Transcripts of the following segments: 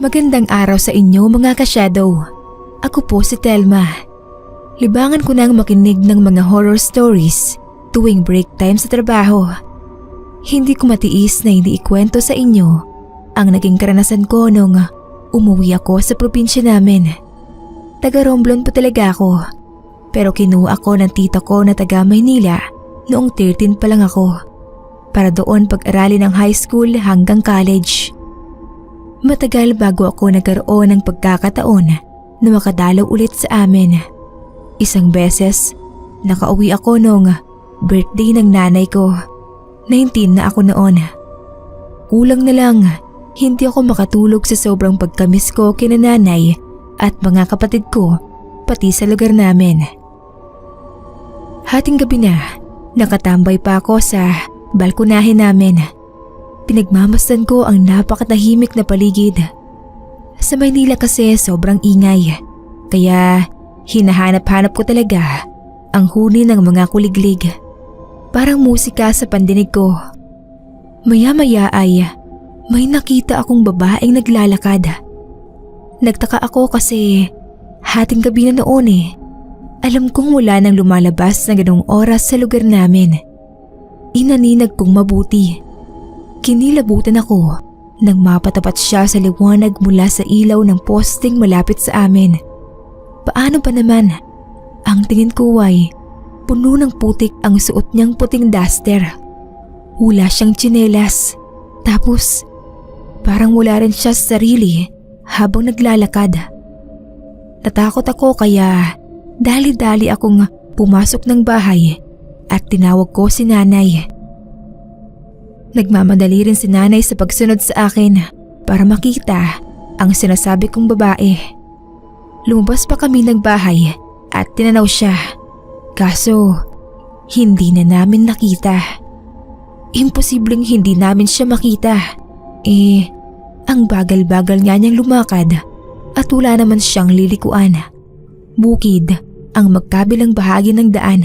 Magandang araw sa inyo mga ka-shadow. Ako po si Telma. Libangan ko nang makinig ng mga horror stories tuwing break time sa trabaho. Hindi ko matiis na hindi ikwento sa inyo ang naging karanasan ko nung umuwi ako sa probinsya namin. Taga Romblon po talaga ako, pero kinuha ako ng tita ko na taga Maynila noong 13 pa lang ako para doon pag-aralin ng high school hanggang college. Matagal bago ako nagkaroon ng pagkakataon na makadalaw ulit sa amin. Isang beses, nakauwi ako nung birthday ng nanay ko. 19 na ako noon. Kulang na lang, hindi ako makatulog sa sobrang pagkamiss ko kina nanay at mga kapatid ko, pati sa lugar namin. Hating gabi na, nakatambay pa ako sa balkonahe namin. Pinagmamasdan ko ang napakatahimik na paligid. Sa Maynila kasi sobrang ingay, kaya hinahanap-hanap ko talaga ang huni ng mga kuliglig. Parang musika sa pandinig ko. Maya-maya ay may nakita akong babaeng naglalakad. Nagtaka ako kasi hating gabi na noon eh. Alam kong wala nang lumalabas na ganong oras sa lugar namin. Inaninag kong mabuti. Kinilabutan ako nang mapatapat siya sa liwanag mula sa ilaw ng posting malapit sa amin. Paano pa naman? Ang tingin ko ay puno ng putik ang suot niyang puting duster. Wala siyang tsinelas. Tapos parang wala rin siya sa sarili habang naglalakad. Natakot ako kaya dali-dali akong pumasok ng bahay at tinawag ko si nanay. Nagmamadali rin si nanay sa pagsunod sa akin para makita ang sinasabi kong babae. Lumabas pa kami ng bahay at tinanaw siya. Kaso, hindi na namin nakita. Imposibleng hindi namin siya makita. Ang bagal-bagal nga niyang lumakad at wala naman siyang lilikuan. Bukid ang magkabilang bahagi ng daan.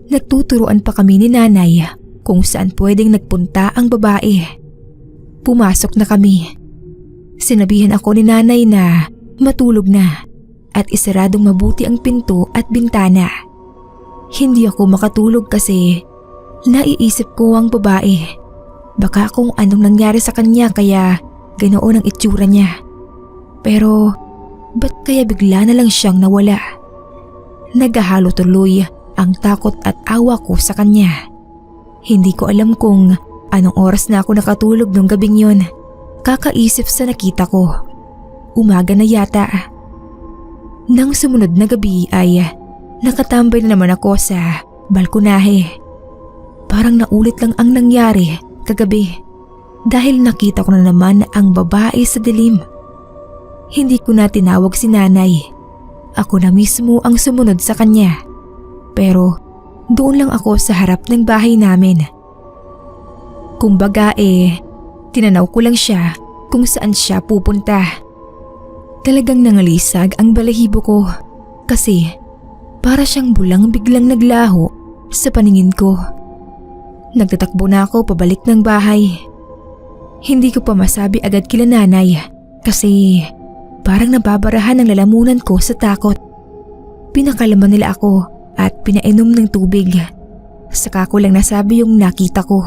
Nagtuturuan pa kami ni nanay kung saan pwedeng nagpunta ang babae. Pumasok na kami. Sinabihan ako ni nanay na matulog na at isaradong mabuti ang pinto at bintana. Hindi ako makatulog kasi naiisip ko ang babae. Baka kung anong nangyari sa kanya kaya ganoon ang itsura niya. Pero ba't kaya bigla na lang siyang nawala? Naghahalo tuloy ang takot at awa ko sa kanya. Hindi ko alam kung anong oras na ako nakatulog nung gabing yon. Kakaisip sa nakita ko. Umaga na yata. Nang sumunod na gabi ay nakatambay na naman ako sa balkonahe. Parang naulit lang ang nangyari kagabi dahil nakita ko na naman ang babae sa dilim. Hindi ko na tinawag si nanay. Ako na mismo ang sumunod sa kanya. Pero doon lang ako sa harap ng bahay namin. Kumbaga tinanaw ko lang siya kung saan siya pupunta. Talagang nangalisag ang balahibo ko kasi para siyang bulang biglang naglaho sa paningin ko. Nagtatakbo na ako pabalik ng bahay. Hindi ko pa masabi agad kila nanay kasi parang nababarahan ang lalamunan ko sa takot. Pinakalaman nila ako at pinainom ng tubig. Saka ko lang nasabi yung nakita ko.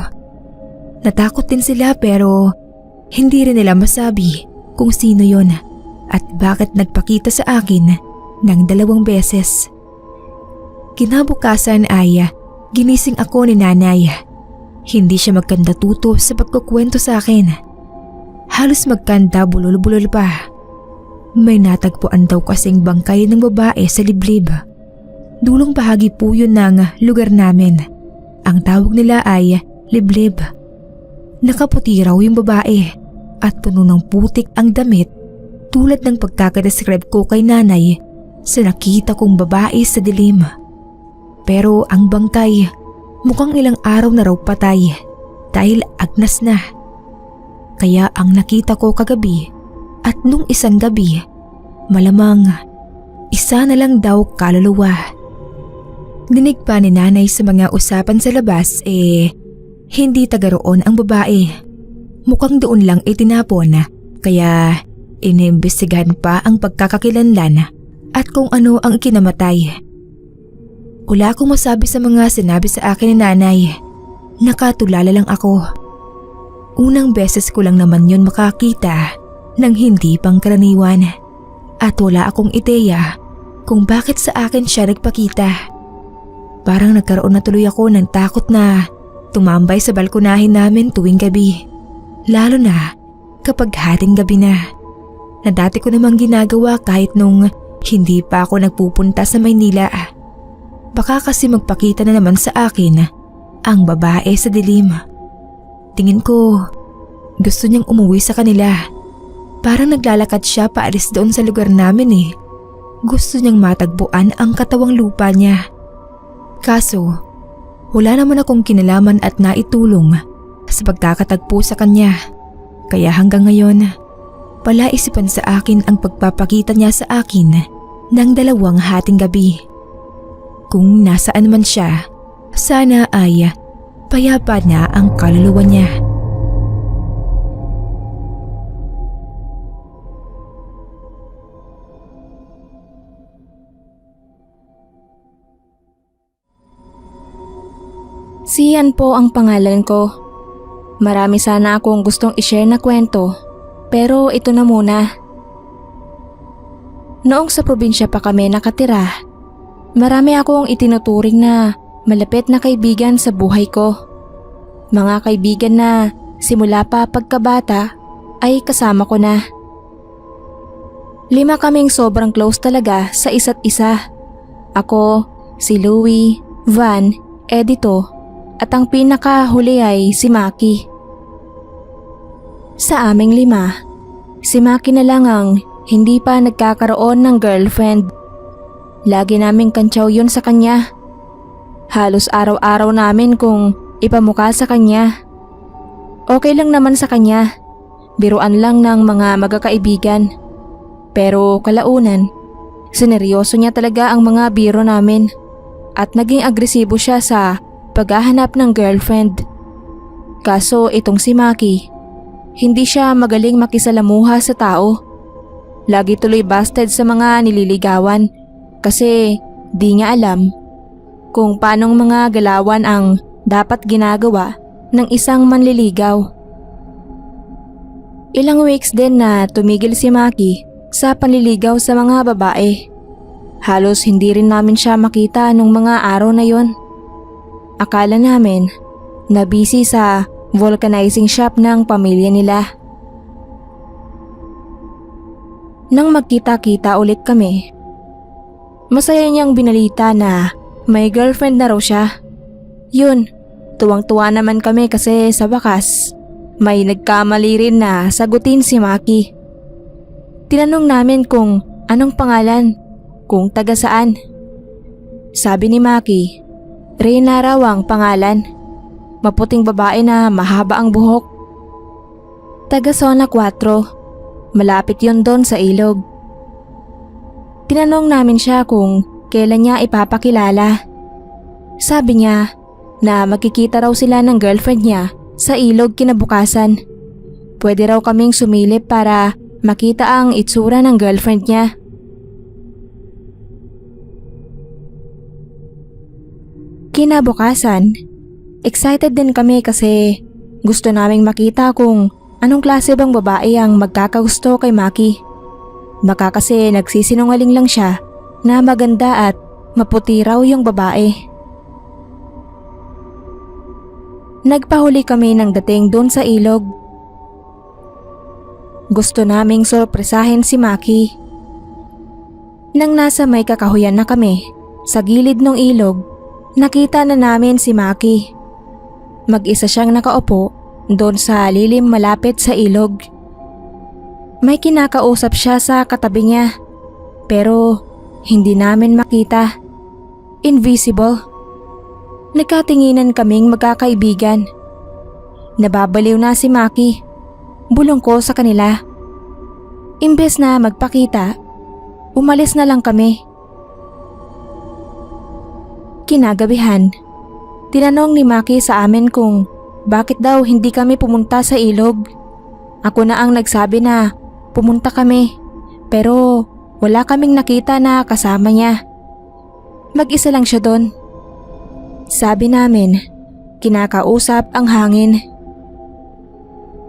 Natakot din sila pero hindi rin nila masabi kung sino yon at bakit nagpakita sa akin ng 2 beses. Kinabukasan ay ginising ako ni nanay. Hindi siya magkanda tuto sa pagkukwento sa akin. Halos magkanda bulol-bulol pa. May natagpuan daw kasing bangkay ng babae sa liblib. Dulong bahagi po yun ng lugar namin. Ang tawag nila ay liblib. Nakaputi raw yung babae at puno ng putik ang damit tulad ng pagkakadescribe ko kay nanay sa nakita kong babae sa dilim. Pero ang bangkay mukhang ilang araw na raw patay dahil agnas na. Kaya ang nakita ko kagabi at nung isang gabi, malamang isa na lang daw kaluluwa. Dinig pa ni nanay sa mga usapan sa labas hindi taga roon ang babae. mukhang doon lang itinapon kaya inimbestigahan pa ang pagkakakilanlan at kung ano ang ikinamatay. Wala akong masabi sa mga sinabi sa akin ni nanay. Nakatulala lang ako. Unang beses ko lang naman yun makakita ng hindi pangkaraniwan at wala akong ideya kung bakit sa akin siya nagpakita. Parang nagkaroon na tuloy ako ng takot na tumambay sa balkonahin namin tuwing gabi. Lalo na kapag hating gabi na dati ko namang ginagawa kahit nung hindi pa ako nagpupunta sa Maynila. Baka kasi magpakita na naman sa akin ang babae sa dilim. Tingin ko gusto niyang umuwi sa kanila. Parang naglalakad siya paalis doon sa lugar namin. Gusto niyang matagpuan ang katawang lupa niya. Kaso wala naman akong kinalaman at naitulong sa pagkakatagpo sa kanya. Kaya hanggang ngayon, palaisipan sa akin ang pagpapakita niya sa akin ng 2 hating gabi. Kung nasaan man siya, sana ay payapa na ang kaluluwa niya. Si Ian po ang pangalan ko. Marami sana akong gustong i-share na kwento, pero ito na muna. Noong sa probinsya pa kami nakatira, marami akong itinuturing na malapit na kaibigan sa buhay ko. Mga kaibigan na simula pa pagkabata ay kasama ko na. 5 kaming sobrang close talaga sa isa't isa. Ako, si Louie, Van, Edito, at ang pinakahuli ay si Maki. Sa aming 5, si Maki na lang ang hindi pa nagkakaroon ng girlfriend. Lagi naming kantsaw yun sa kanya. Halos araw-araw namin kung ipamukha sa kanya. Okay lang naman sa kanya, biruan lang ng mga magkakaibigan. Pero kalaunan, sineryoso niya talaga ang mga biro namin at naging agresibo siya sa paghahanap ng girlfriend. Kaso itong si Maki, hindi siya magaling makisalamuha sa tao. Lagi tuloy busted sa mga nililigawan kasi di niya alam kung paanong mga galawan ang dapat ginagawa ng isang manliligaw. Ilang weeks din na tumigil si Maki sa panliligaw sa mga babae. Halos hindi rin namin siya makita nung mga araw na yon. Akala namin na busy sa vulcanizing shop ng pamilya nila. Nang magkita-kita ulit kami, masaya niyang binalita na may girlfriend na raw siya. Yun, tuwang-tuwa naman kami kasi sa wakas, may nagkamali rin na sagutin si Maki. Tinanong namin kung anong pangalan, kung taga saan. Sabi ni Maki, Reyna raw ang pangalan. Maputing babae na mahaba ang buhok. Taga Zona 4. Malapit yon doon sa ilog. Tinanong namin siya kung kailan niya ipapakilala. Sabi niya na magkikita raw sila ng girlfriend niya sa ilog kinabukasan. Pwede raw kaming sumilip para makita ang itsura ng girlfriend niya. Kinabukasan, excited din kami kasi gusto naming makita kung anong klase bang babae ang magkakagusto kay Maki. Baka kasi nagsisinungaling lang siya na maganda at maputi raw yung babae. Nagpahuli kami ng dating doon sa ilog. Gusto naming sorpresahin si Maki. Nang nasa may kakahuyan na kami, sa gilid ng ilog, nakita na namin si Maki. Mag-isa siyang nakaupo doon sa lilim malapit sa ilog. May kinakausap siya sa katabi niya, pero hindi namin makita. Invisible. Nagkatinginan kaming magkakaibigan. Nababaliw na si Maki. Bulong ko sa kanila. Imbes na magpakita, umalis na lang kami. Kinagabihan, tinanong ni Maki sa amin kung bakit daw hindi kami pumunta sa ilog. Ako na ang nagsabi na pumunta kami, pero wala kaming nakita na kasama niya. Mag-isa lang siya doon. Sabi namin, kinakausap ang hangin.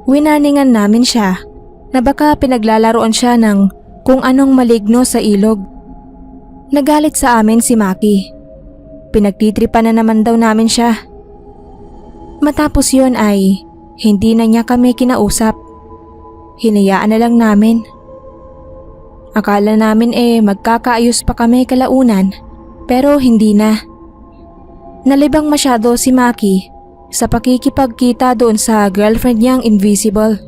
Winaningan namin siya na baka pinaglalaroan siya ng kung anong maligno sa ilog. Nagalit sa amin si Maki. Pinagtitripan na naman daw namin siya. Matapos yun ay hindi na niya kami kinausap. Hinayaan na lang namin. Akala namin magkakaayos pa kami kalaunan, pero hindi na. Nalibang masyado si Maki sa pakikipagkita doon sa girlfriend niyang invisible.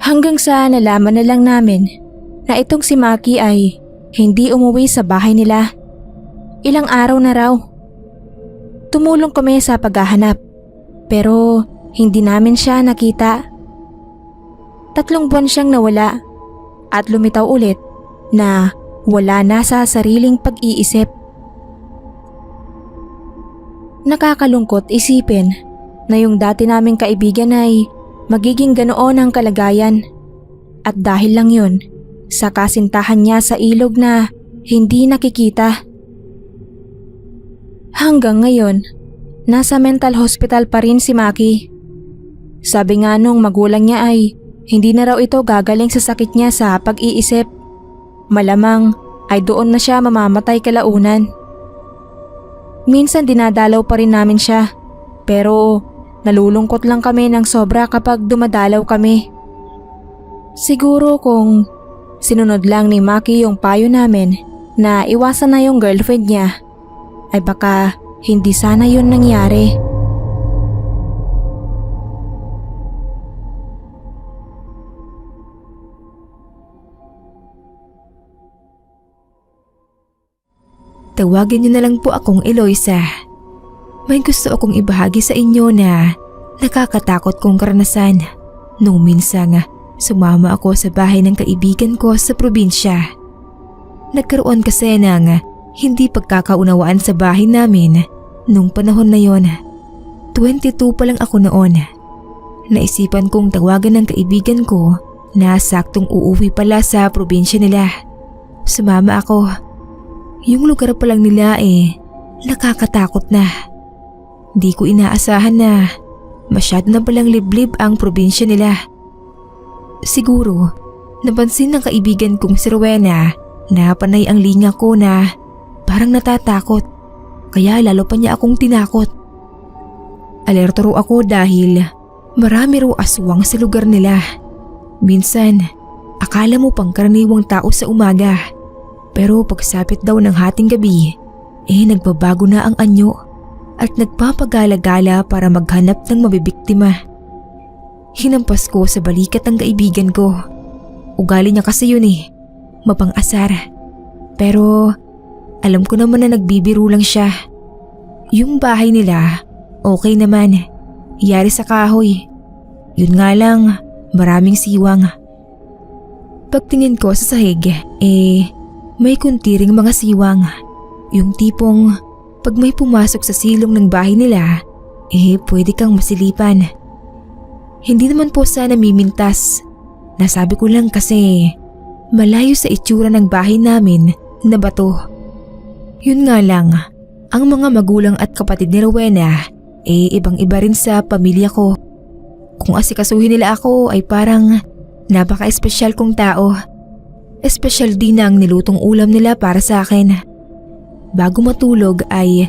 Hanggang sa nalaman na lang namin na itong si Maki ay hindi umuwi sa bahay nila. Ilang araw na raw. Tumulong kami sa paghahanap, pero hindi namin siya nakita. 3 buwan siyang nawala at lumitaw ulit na wala na sa sariling pag-iisip. Nakakalungkot isipin na yung dati naming kaibigan ay magiging ganoon ang kalagayan. At dahil lang yun, sa kasintahan niya sa ilog na hindi nakikita. Hanggang ngayon, nasa mental hospital pa rin si Maki. Sabi nga nung magulang niya ay hindi na raw ito gagaling sa sakit niya sa pag-iisip. Malamang ay doon na siya mamamatay kalaunan. Minsan dinadalaw pa rin namin siya, pero nalulungkot lang kami ng sobra kapag dumadalaw kami. Siguro kung sinunod lang ni Maki yung payo namin na iwasan na yung girlfriend niya, ay baka hindi sana yun nangyari. Tawagin niyo na lang po akong Eloisa. May gusto akong ibahagi sa inyo na nakakatakot kong karanasan nung minsang sumama ako sa bahay ng kaibigan ko sa probinsya. Nagkaroon kasi ng hindi pagkakaunawaan sa bahay namin nung panahon na yon. 22 pa lang ako noon. Naisipan kong tawagan ng kaibigan ko na saktong uuwi pala sa probinsya nila. Sumama ako. Yung lugar pa lang nila nakakatakot na. Di ko inaasahan na masyado na palang liblib ang probinsya nila. Siguro, napansin ng kaibigan kong si Rowena na panay ang linga ko na parang natatakot, kaya lalo pa niya akong tinakot. Alerto raw ako dahil marami raw aswang sa lugar nila. Minsan, akala mo pang karaniwang tao sa umaga, pero pagsapit daw ng hating gabi, nagbabago na ang anyo at nagpapagala-gala para maghanap ng mabibiktima. Hinampas ko sa balikat ang kaibigan ko. Ugali niya kasi yun mapang-asar. Pero alam ko naman na nagbibiro lang siya. Yung bahay nila, okay naman. Yari sa kahoy. Yun nga lang, maraming siwang. Pagtingin ko sa sahig, may kuntiring mga siwang. Yung tipong pag may pumasok sa silong ng bahay nila, pwede kang masilipan. Hindi naman po sana mimintas. Nasabi ko lang kasi malayo sa itsura ng bahay namin na bato. Yun nga lang, ang mga magulang at kapatid ni Rowena ibang-iba rin sa pamilya ko. Kung asikasuhin nila ako ay parang napaka-espesyal kong tao. Espesyal din ang nilutong ulam nila para sa akin. Bago matulog ay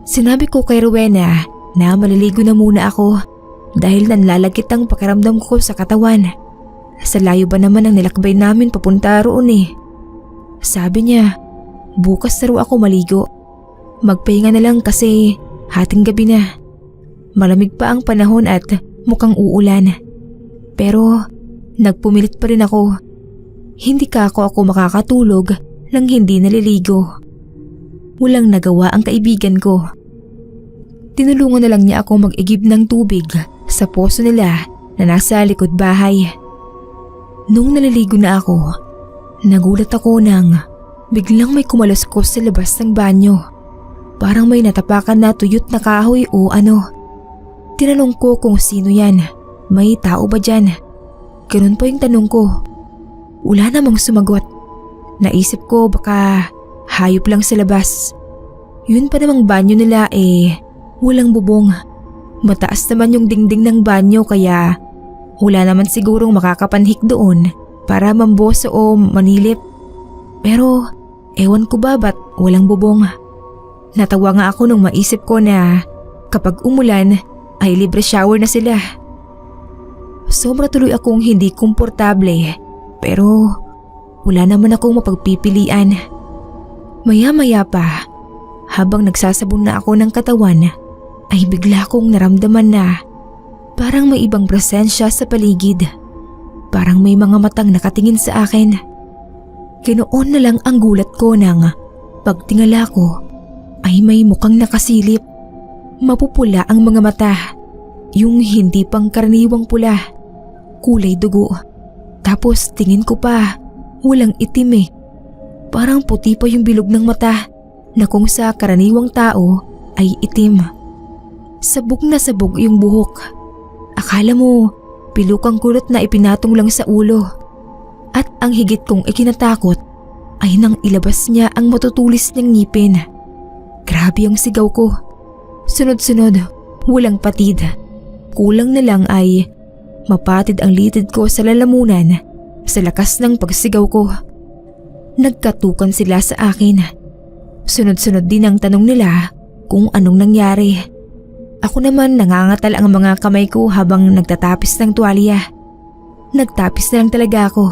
sinabi ko kay Rowena na maliligo na muna ako dahil nanlalagkit ang pakiramdam ko sa katawan. Sa layo ba naman ang nilakbay namin papunta roon Sabi niya, bukas na raw ako maligo. Magpahinga na lang kasi hating gabi na. Malamig pa ang panahon at mukhang uulan. Pero nagpumilit pa rin ako. Hindi ako makakatulog nang hindi naliligo. Walang nagawa ang kaibigan ko. Tinulungan na lang niya ako mag-igib ng tubig sa poso nila na nasa likod bahay. Nung naliligo na ako, nagulat ako nang biglang may kumaluskos sa labas ng banyo. Parang may natapakan na tuyot na kahoy o ano. Tinanong ko kung sino yan. May tao ba dyan? Ganun pa yung tanong ko. Wala namang sumagot. Naisip ko baka hayop lang sa labas. Yun pa namang banyo nila walang bubong. Mataas naman yung dingding ng banyo kaya wala naman sigurong makakapanhik doon para mamboso o manilip. Pero ewan ko ba ba't walang bubong. Natawa nga ako nung maisip ko na kapag umulan ay libre shower na sila. Sobra tuloy akong hindi komportable pero wala naman akong mapagpipilian. Maya-maya pa, habang nagsasabon na ako ng katawan, ay bigla kong naramdaman na parang may ibang presensya sa paligid. Parang may mga matang nakatingin sa akin. Ginoon na lang ang gulat ko nang pagtingala ko ay may mukhang nakasilip. Mapupula ang mga mata, yung hindi pangkaraniwang pula, kulay dugo. Tapos tingin ko pa, walang itim Parang puti pa yung bilog ng mata na kung sa karaniwang tao ay itim. Sabog na sabog yung buhok. Akala mo, pilukang kulot na ipinatong lang sa ulo. At ang higit kong ikinatakot ay nang ilabas niya ang matutulis niyang ngipin. Grabe ang sigaw ko. Sunod-sunod, walang patid. Kulang na lang ay mapatid ang litid ko sa lalamunan sa lakas ng pagsigaw ko. Nagkatukan sila sa akin. Sunod-sunod din ang tanong nila kung anong nangyari. Ako naman nangangatal ang mga kamay ko habang nagtatapis ng tuwalya. Nagtapis na lang talaga ako.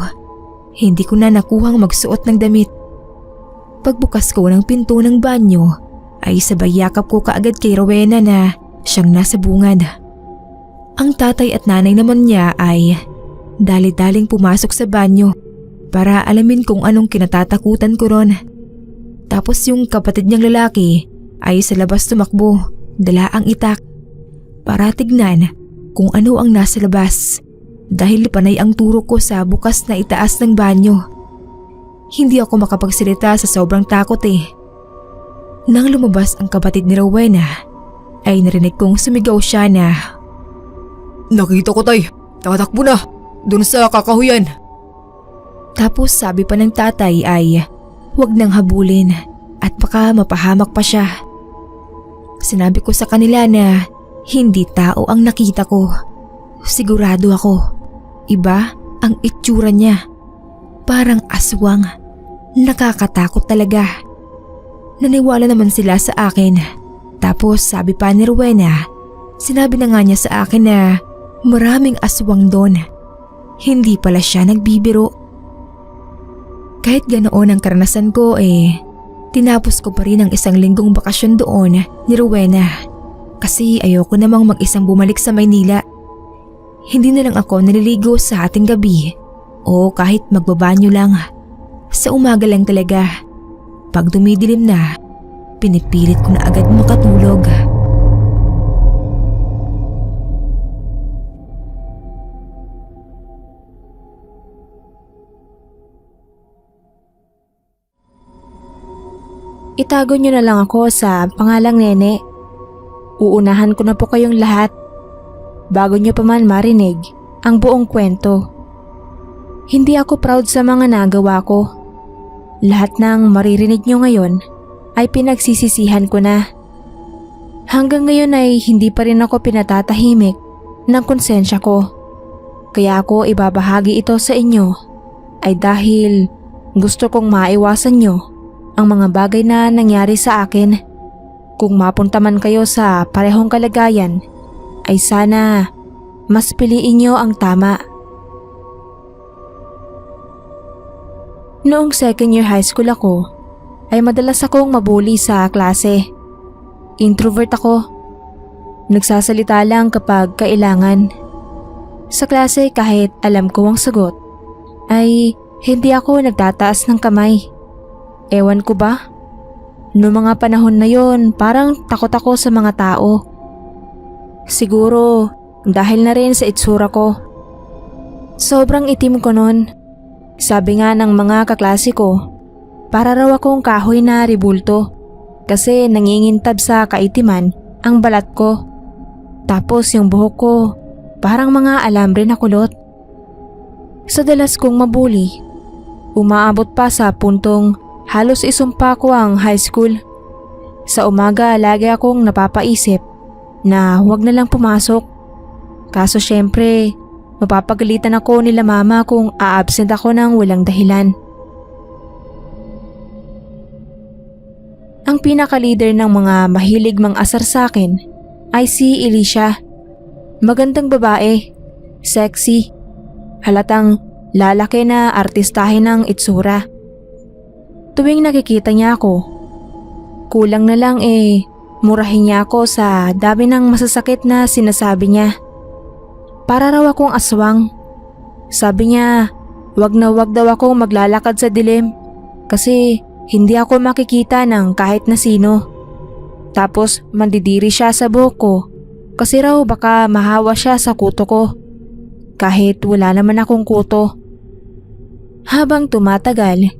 Hindi ko na nakuhang magsuot ng damit. Pagbukas ko ng pinto ng banyo ay sabay yakap ko kaagad kay Rowena na siyang nasa bungad. Ang tatay at nanay naman niya ay dali-daling pumasok sa banyo para alamin kung anong kinatatakutan ko ron. Tapos yung kapatid niyang lalaki ay sa labas tumakbo, dala ang itak para tignan kung ano ang nasa labas dahil panay ang turo ko sa bukas na itaas ng banyo. Hindi ako makapagsalita sa sobrang takot Nang lumabas ang kapatid ni Rowena ay narinig kong sumigaw siya na, "Nakita ko, tay! Nakatakbo na! Doon sa kakahuyan!" Tapos sabi pa ng tatay ay huwag nang habulin at baka mapahamak pa siya. Sinabi ko sa kanila na hindi tao ang nakita ko. Sigurado ako. Iba ang itsura niya. Parang aswang. Nakakatakot talaga. Naniwala naman sila sa akin. Tapos sabi pa ni Rowena, sinabi na nga niya sa akin na maraming aswang doon. Hindi pala siya nagbibiro. Kahit ganoon ang karanasan ko tinapos ko pa rin ang 1 linggong bakasyon doon ni Rowena. Kasi ayoko namang mag-isang bumalik sa Maynila. Hindi na lang ako naliligo sa ating gabi o kahit magbabanyo lang. Sa umaga lang talaga. Pag dumidilim na, pinipilit ko na agad makatulog. Itago niyo na lang ako sa pangalang Nene. Uunahan ko na po kayong lahat bago niyo pa man marinig ang buong kwento. Hindi ako proud sa mga nagawa ko. Lahat ng maririnig niyo ngayon ay pinagsisisihan ko na. Hanggang ngayon ay hindi pa rin ako pinatatahimik ng konsensya ko. Kaya ako ibabahagi ito sa inyo ay dahil gusto kong maiwasan niyo ang mga bagay na nangyari sa akin. Kung mapunta man kayo sa parehong kalagayan, ay sana mas piliin niyo ang tama. Noong 2nd year high school ako, ay madalas akong mabully sa klase. Introvert ako. Nagsasalita lang kapag kailangan. Sa klase kahit alam ko ang sagot, ay hindi ako nagtataas ng kamay. Ewan ko ba? Noong mga panahon na yon, parang takot ako sa mga tao. Siguro dahil na rin sa itsura ko. Sobrang itim ko nun. Sabi nga ng mga kaklase ko, para raw akong kahoy na ribulto. kasi nangingintab sa kaitiman ang balat ko. Tapos yung buhok ko parang mga alambre na kulot. Sa dalas kong mabuli, umaabot pa sa puntong halos isumpa ko ang high school. Sa umaga lagi akong napapaisip na huwag na lang pumasok. Kaso syempre, mapapagalitan ako nila mama kung a-absent ako ng walang dahilan. Ang pinaka-leader ng mga mahilig mang-asar sa akin ay si Alicia. Magandang babae, sexy, halatang lalaki na artistahin ng itsura. Tuwing nakikita niya ako, kulang na lang murahin niya ako sa dami ng masasakit na sinasabi niya. Para raw akong aswang. Sabi niya, wag na wag daw akong maglalakad sa dilim kasi hindi ako makikita ng kahit na sino. Tapos mandidiri siya sa buhok ko kasi raw baka mahawa siya sa kuto ko. Kahit wala naman akong kuto. Habang tumatagal,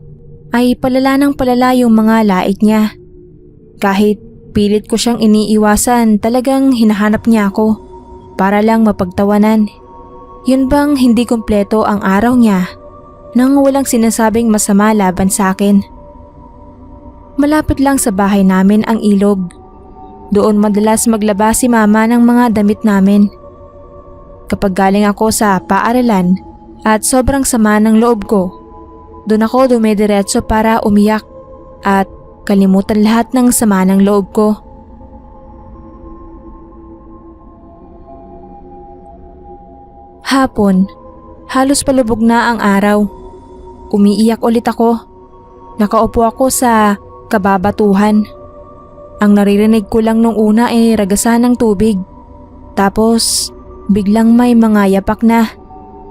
ay palala ng palala yung mga lait niya. Kahit pilit ko siyang iniiwasan, talagang hinahanap niya ako para lang mapagtawanan. Yun bang hindi kumpleto ang araw niya nang walang sinasabing masama laban sa akin. Malapit lang sa bahay namin ang ilog. Doon madalas maglaba si mama ng mga damit namin. Kapag galing ako sa paaralan at sobrang sama ng loob ko, doon ako dumidiretso para umiyak at kalimutan lahat ng sama ng loob ko. Hapon, halos palubog na ang araw. Umiiyak ulit ako. Nakaupo ako sa kababatuhan. Ang naririnig ko lang nung una ay ragasan ng tubig. Tapos biglang may mga yapak na.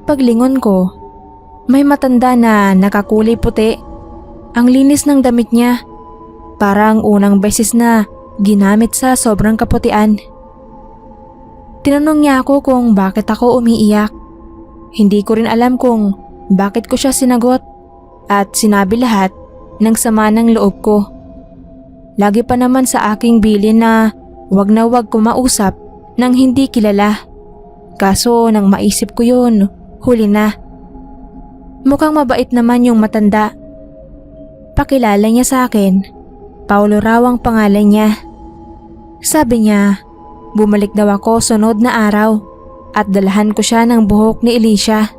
Paglingon ko, may matanda na nakakulay puti. Ang linis ng damit niya. Parang unang beses na ginamit sa sobrang kaputian. Tinanong niya ako kung bakit ako umiiyak. Hindi ko rin alam kung bakit ko siya sinagot at sinabi lahat ng sama ng loob ko. Lagi pa naman sa aking bilin na wag kumausap ng hindi kilala. Kaso nang maisip ko yun, huli na. Mukhang mabait naman yung matanda. Pakilala niya sa akin. Paulo raw ang pangalan niya. Sabi niya, bumalik daw ako sunod na araw at dalahan ko siya ng buhok ni Alicia.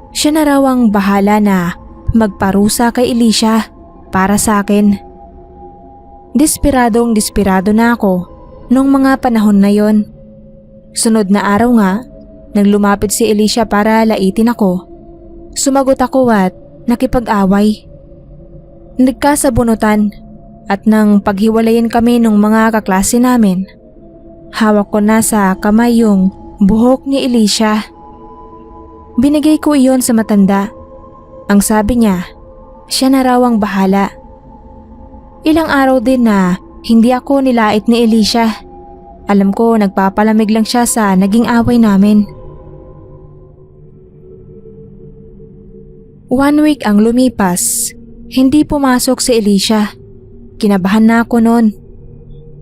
Siya na raw ang bahala na magparusa kay Alicia para sa akin. Desperadong na ako nung mga panahon na yon. Sunod na araw nga, nang lumapit si Alicia para laitin ako, sumagot ako at nakipag-away. Nagkasabunutan at nang paghiwalayan kami ng mga kaklase namin, hawak ko na sa kamay yung buhok ni Alicia. Binigay ko iyon sa matanda. Ang sabi niya, siya na raw ang bahala. Ilang araw din na hindi ako nilait ni Alicia. Alam ko nagpapalamig lang siya sa naging away namin. 1 week ang lumipas, hindi pumasok si Alicia. Kinabahan na ako noon.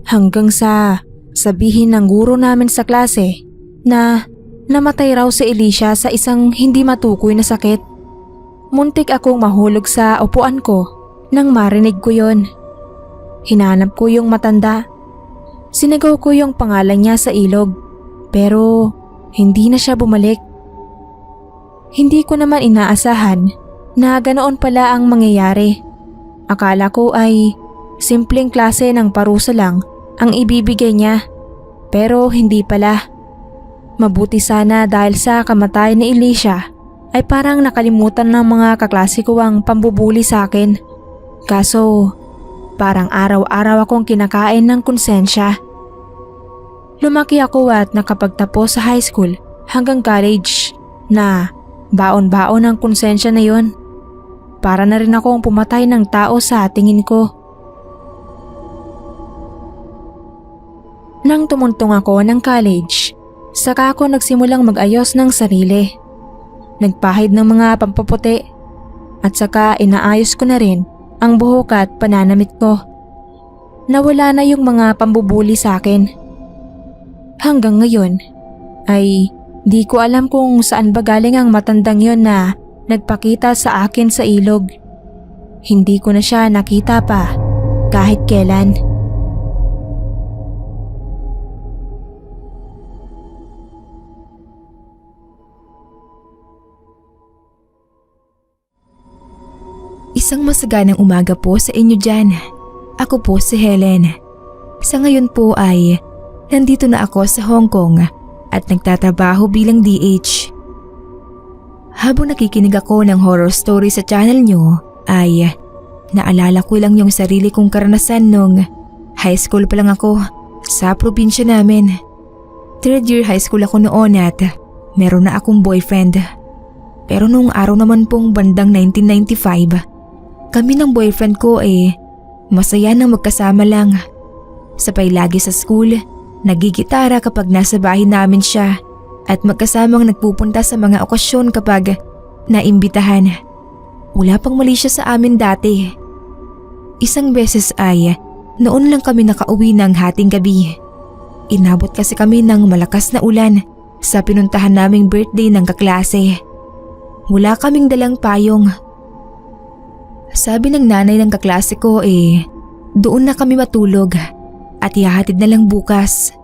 Hanggang sa sabihin ng guro namin sa klase na namatay raw si Alicia sa isang hindi matukoy na sakit. Muntik akong mahulog sa upuan ko nang marinig ko yon. Hinanap ko yung matanda. Sinigaw ko yung pangalan niya sa ilog, pero hindi na siya bumalik. Hindi ko naman inaasahan na ganoon pala ang mangyayari. Akala ko ay simpleng klase ng parusa lang ang ibibigay niya, pero hindi pala. Mabuti sana dahil sa kamatayan ni Alicia ay parang nakalimutan ng mga kaklase ko ang pambubuli sa akin. Kaso parang araw-araw akong kinakain ng konsensya. Lumaki ako at nakapagtapos sa high school hanggang college na baon-baon ang konsensya na yon. Para na rin akong pumatay ng tao sa tingin ko. Nang tumuntong ako ng college, saka ako nagsimulang mag-ayos ng sarili. Nagpahid ng mga pampaputi at saka inaayos ko na rin ang buhok at pananamit ko. nawala na yung mga pambubuli sa akin. Hanggang ngayon ay di ko alam kung saan ba galing ang matandang yon na nagpakita sa akin sa ilog. Hindi ko na siya nakita pa kahit kailan. Isang masaganang umaga po sa inyo dyan. Ako po si Helen. Sa ngayon po ay nandito na ako sa Hong Kong at nagtatrabaho bilang DH. Habang nakikinig ako ng horror story sa channel nyo ay naalala ko lang yung sarili kong karanasan nung high school pa lang ako sa probinsya namin. 3rd year high school ako noon at meron na akong boyfriend. Pero nung araw naman pong bandang 1995, kami ng boyfriend ko masaya nang magkasama lang. Sabay lagi sa school, nagigitara kapag nasa bahay namin siya at magkasamang nagpupunta sa mga okasyon kapag naimbitahan. Wala pang mali siya sa amin dati. Isang beses ay noon lang kami nakauwi ng hating gabi. Inabot kasi kami ng malakas na ulan sa pinuntahan naming birthday ng kaklase. Wala kaming dalang payong. Sabi ng nanay ng kaklase ko doon na kami matulog at ihahatid na lang bukas.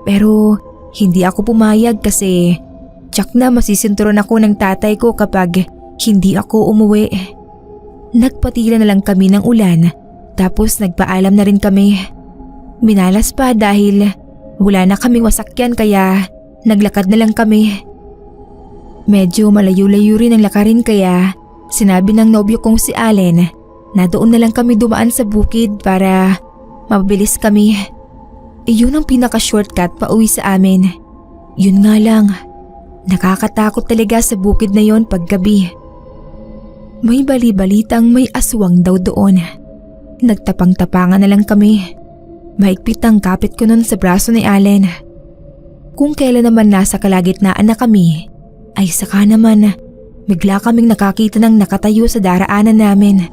Pero hindi ako pumayag kasi tsak na masisinturon ako ng tatay ko kapag hindi ako umuwi. Nagpatira na lang kami ng ulan tapos nagpaalam na rin kami. Minalas pa dahil wala na kaming wasakyan kaya naglakad na lang kami. Medyo malayo-layo rin ang lakarin kaya sinabi ng nobyo kong si Allen na doon na lang kami dumaan sa bukid para mabilis kami. Iyon ang pinaka-shortcut pa uwi sa amin. Yun nga lang, nakakatakot talaga sa bukid na yon paggabi. May bali-balitang may aswang daw doon. Nagtapang-tapangan na lang kami. Mahigpit ang kapit ko nun sa braso ni Allen. Kung kailan naman nasa kalagitnaan na kami, ay saka naman bigla kaming nakakita ng nakatayo sa daraanan namin.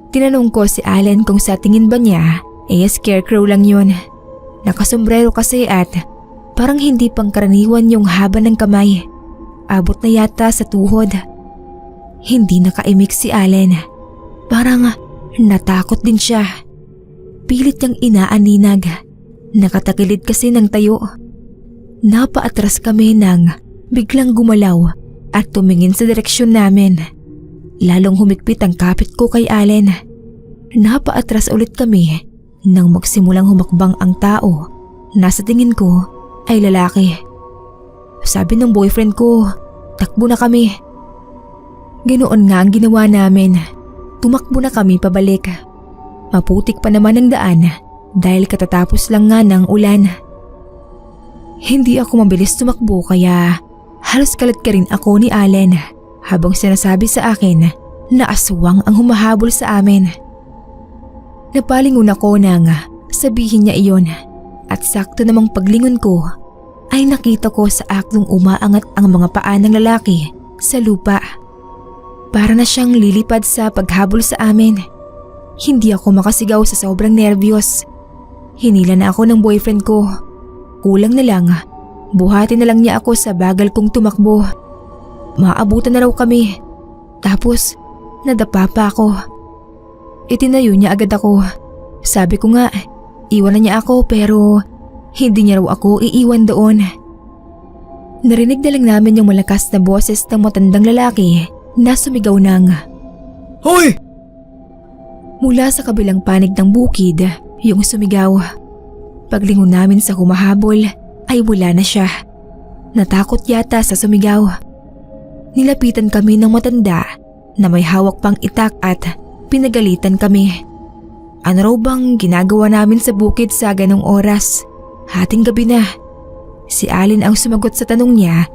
Tinanong ko si Allen kung sa tingin ba niya scarecrow lang yun. Nakasombrero kasi at parang hindi pangkaraniwan yung haba ng kamay. Abot na yata sa tuhod. Hindi nakaimik si Allen. Parang natakot din siya. Pilit niyang inaaninag. Nakatakilid kasi ng tayo. Napaatras kami nang biglang gumalaw at tumingin sa direksyon namin. Lalong humigpit ang kapit ko kay Allen. Napaatras ulit kami nang magsimulang humakbang ang tao na sa tingin ko ay lalaki. Sabi ng boyfriend ko, takbo na kami. Ganoon nga ang ginawa namin. Tumakbo na kami pabalik. Maputik pa naman ang daan dahil katatapos lang nga ng ulan. Hindi ako mabilis tumakbo kaya halos kalat ka rin ako ni Allen habang sinasabi sa akin na aswang ang humahabol sa amin. Napalingon ako nang sabihin niya iyon at sakto namang paglingon ko ay nakita ko sa aktong umaangat ang mga paa ng lalaki sa lupa. Para na siyang lilipad sa paghabol sa amin. Hindi ako makasigaw sa sobrang nervyos. Hinila na ako ng boyfriend ko. Kulang na lang, buhatin na lang niya ako sa bagal kong tumakbo. Maabutan na raw kami. Tapos, nadapa pa ako. Itinayo niya agad ako. Sabi ko nga, iwan na niya ako pero hindi niya raw ako iiwan doon. Narinig na lang namin yung malakas na boses ng matandang lalaki na sumigaw ng, Hoy! Mula sa kabilang panig ng bukid, yung sumigaw. Paglingon namin sa humahabol ay wala na siya. Natakot yata sa sumigaw. Nilapitan kami ng matanda na may hawak pang itak at pinagalitan kami. Ano raw bang ginagawa namin sa bukid sa ganong oras? Hating gabi na. Si Allen ang sumagot sa tanong niya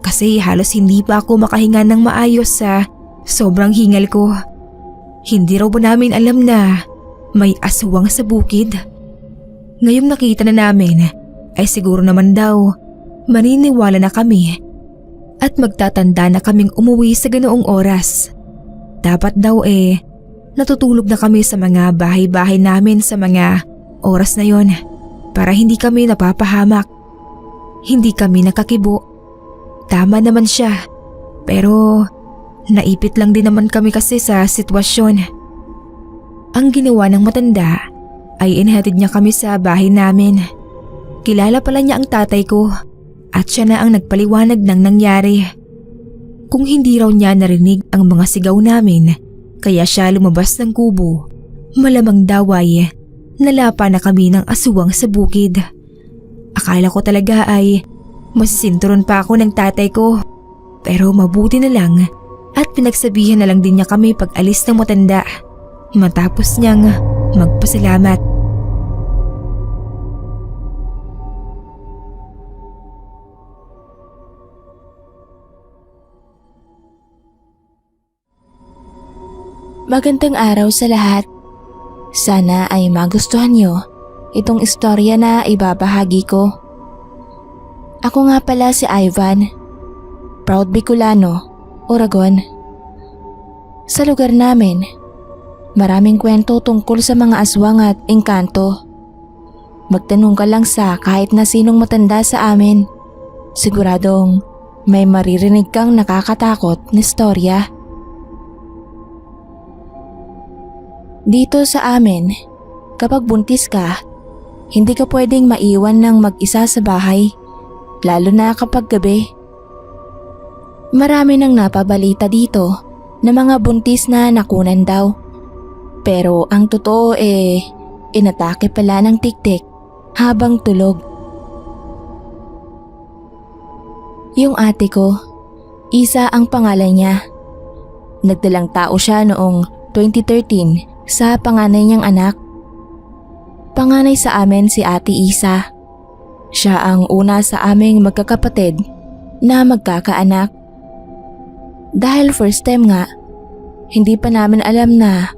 kasi halos hindi pa ako makahinga ng maayos sa sobrang hingal ko. Hindi raw ba namin alam na may aswang sa bukid? Ngayong nakita na namin ay siguro naman daw maniniwala na kami at magtatanda na kaming umuwi sa ganoong oras. Dapat daw natutulog na kami sa mga bahay-bahay namin sa mga oras na yon para hindi kami napapahamak. Hindi kami nakakibo. Tama naman siya, pero naipit lang din naman kami kasi sa sitwasyon. Ang ginawa ng matanda ay inihatid niya kami sa bahay namin. Kilala pala niya ang tatay ko at siya na ang nagpaliwanag ng nangyari. Kung hindi raw niya narinig ang mga sigaw namin kaya siya lumabas ng kubo, malamang daw ay nalapa na kami ng aswang sa bukid. Akala ko talaga ay masisinturon pa ako ng tatay ko, pero mabuti na lang at pinagsabihan na lang din niya kami pag alis ng matanda matapos niyang magpasalamat. Magandang araw sa lahat. Sana ay magustuhan nyo itong istorya na ibabahagi ko. Ako nga pala si Ivan, proud Bicolano, Oragon. Sa lugar namin, maraming kwento tungkol sa mga aswang at engkanto. Magtanong ka lang sa kahit na sinong matanda sa amin, siguradong may maririnig kang nakakatakot na istorya. Dito sa amin, kapag buntis ka, hindi ka pwedeng maiwan ng mag-isa sa bahay, lalo na kapag gabi. Marami nang napabalita dito na mga buntis na nakunan daw. Pero ang totoo inatake pala ng tiktik habang tulog. Yung ate ko, Isa ang pangalan niya. Nagdalang tao siya noong 2013 sa panganay niyang anak. Panganay sa amin si Ate Isa. Siya ang una sa aming magkakapatid na magkakaanak. Dahil first time nga, hindi pa namin alam na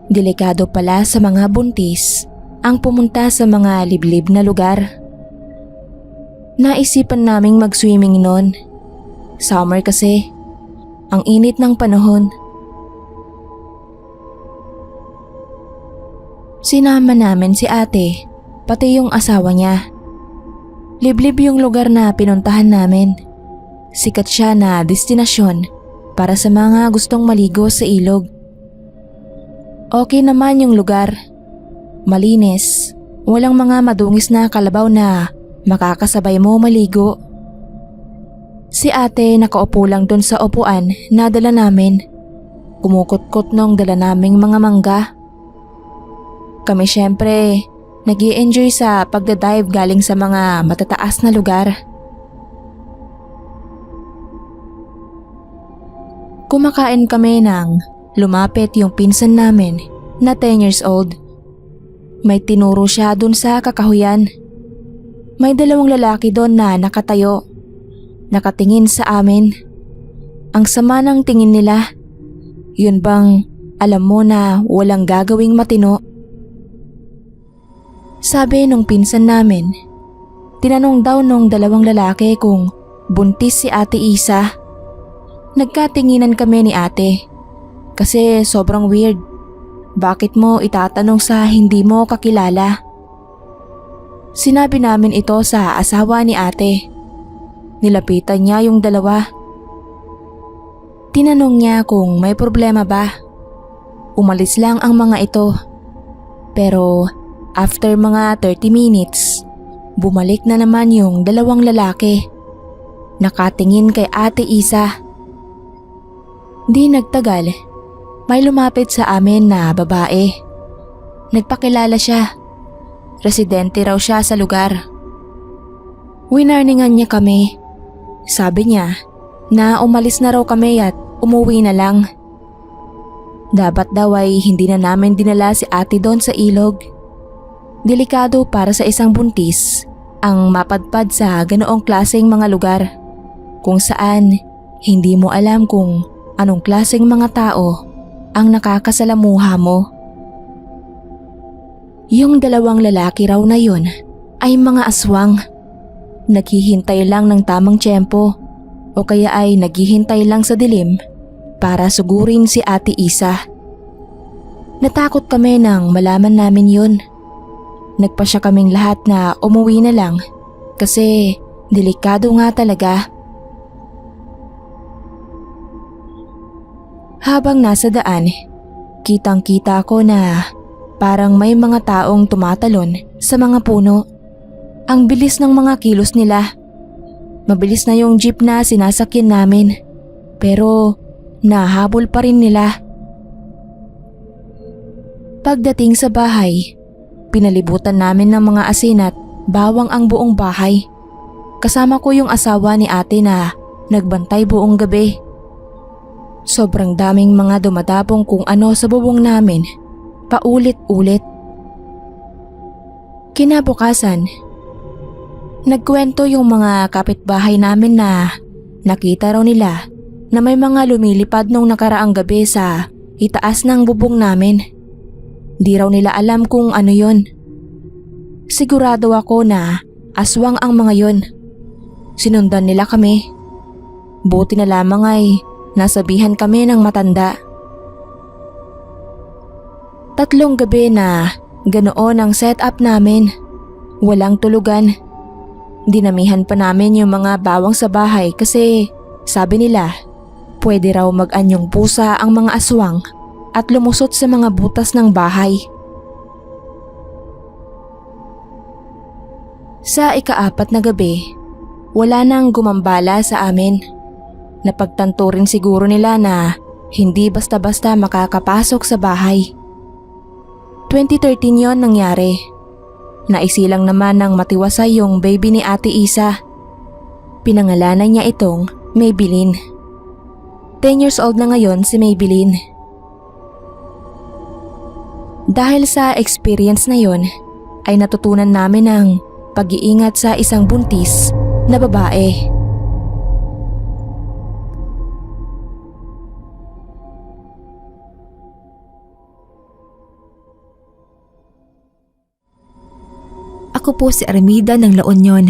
delikado pala sa mga buntis ang pumunta sa mga liblib na lugar. Naisipan naming mag-swimming noon. Summer kasi, ang init ng panahon. Sinama namin si ate, pati yung asawa niya. Liblib yung lugar na pinuntahan namin. Sikat siya na destinasyon para sa mga gustong maligo sa ilog. Okay naman yung lugar. Malinis, walang mga madungis na kalabaw na makakasabay mo maligo. Si ate nakaupo lang dun sa upuan na dala namin. Kumukutkot nung dala naming mga mangga. Kami syempre nag-i-enjoy sa pagdadive galing sa mga matataas na lugar. Kumakain kami nang lumapit yung pinsan namin na 10 years old. May tinuro siya dun sa kakahuyan. May dalawang lalaki doon na nakatayo. Nakatingin sa amin. Ang sama ng tingin nila. Yun bang alam mo na walang gagawing matino? Sabi nung pinsan namin, tinanong daw nung dalawang lalaki kung buntis si Ate Isa. Nagkatinginan kami ni ate. Kasi sobrang weird. Bakit mo itatanong sa hindi mo kakilala? Sinabi namin ito sa asawa ni ate. Nilapitan niya yung dalawa. Tinanong niya kung may problema ba. Umalis lang ang mga ito. Pero after mga 30 minutes, bumalik na naman yung dalawang lalaki. Nakatingin kay Ate Isa. Di nagtagal, may lumapit sa amin na babae. Nagpakilala siya. Residente raw siya sa lugar. Winarningan niya kami. Sabi niya na umalis na raw kami at umuwi na lang. Dapat daw ay hindi na namin dinala si ate doon sa ilog. Delikado para sa isang buntis ang mapadpad sa ganoong klaseng mga lugar kung saan hindi mo alam kung anong klaseng mga tao ang nakakasalamuha mo. Yung dalawang lalaki raw na yun ay mga aswang. Naghihintay lang ng tamang tiyempo o kaya ay naghihintay lang sa dilim para sugurin si Ate Isa. Natakot kami nang malaman namin yun. Nagpasya kaming lahat na umuwi na lang kasi delikado nga talaga. Habang nasa daan, kitang-kita ko na parang may mga taong tumatalon sa mga puno. Ang bilis ng mga kilos nila. Mabilis na yung jeep na sinasakyan namin, pero nahabol pa rin nila. Pagdating sa bahay, pinalibutan namin ng mga asin at bawang ang buong bahay. Kasama ko yung asawa ni ate na nagbantay buong gabi. Sobrang daming mga dumadapong kung ano sa bubong namin, paulit-ulit. Kinabukasan, nagkwento yung mga kapitbahay namin na nakita raw nila na may mga lumilipad nung nakaraang gabi sa itaas ng bubong namin. Di raw nila alam kung ano yon. Sigurado ako na aswang ang mga yon. Sinundan nila kami. Buti na lamang ay nasabihan kami ng matanda. 3 gabi na ganoon ang setup namin. Walang tulugan. Dinamihan pa namin yung mga bawang sa bahay kasi sabi nila pwede raw mag-anyong pusa ang mga aswang at lumusot sa mga butas ng bahay. Sa ika-4 na gabi, wala nang gumambala sa amin. Napagtanto rin siguro nila na hindi basta-basta makakapasok sa bahay. 2013 yon nangyari. Naisilang naman ng matiwasay yung baby ni Ate Isa. Pinangalanan niya itong Maybelline. 10 years old na ngayon si Maybelline. Dahil sa experience na yon, ay natutunan namin ang pag-iingat sa isang buntis na babae. Ako po si Armida ng La Union.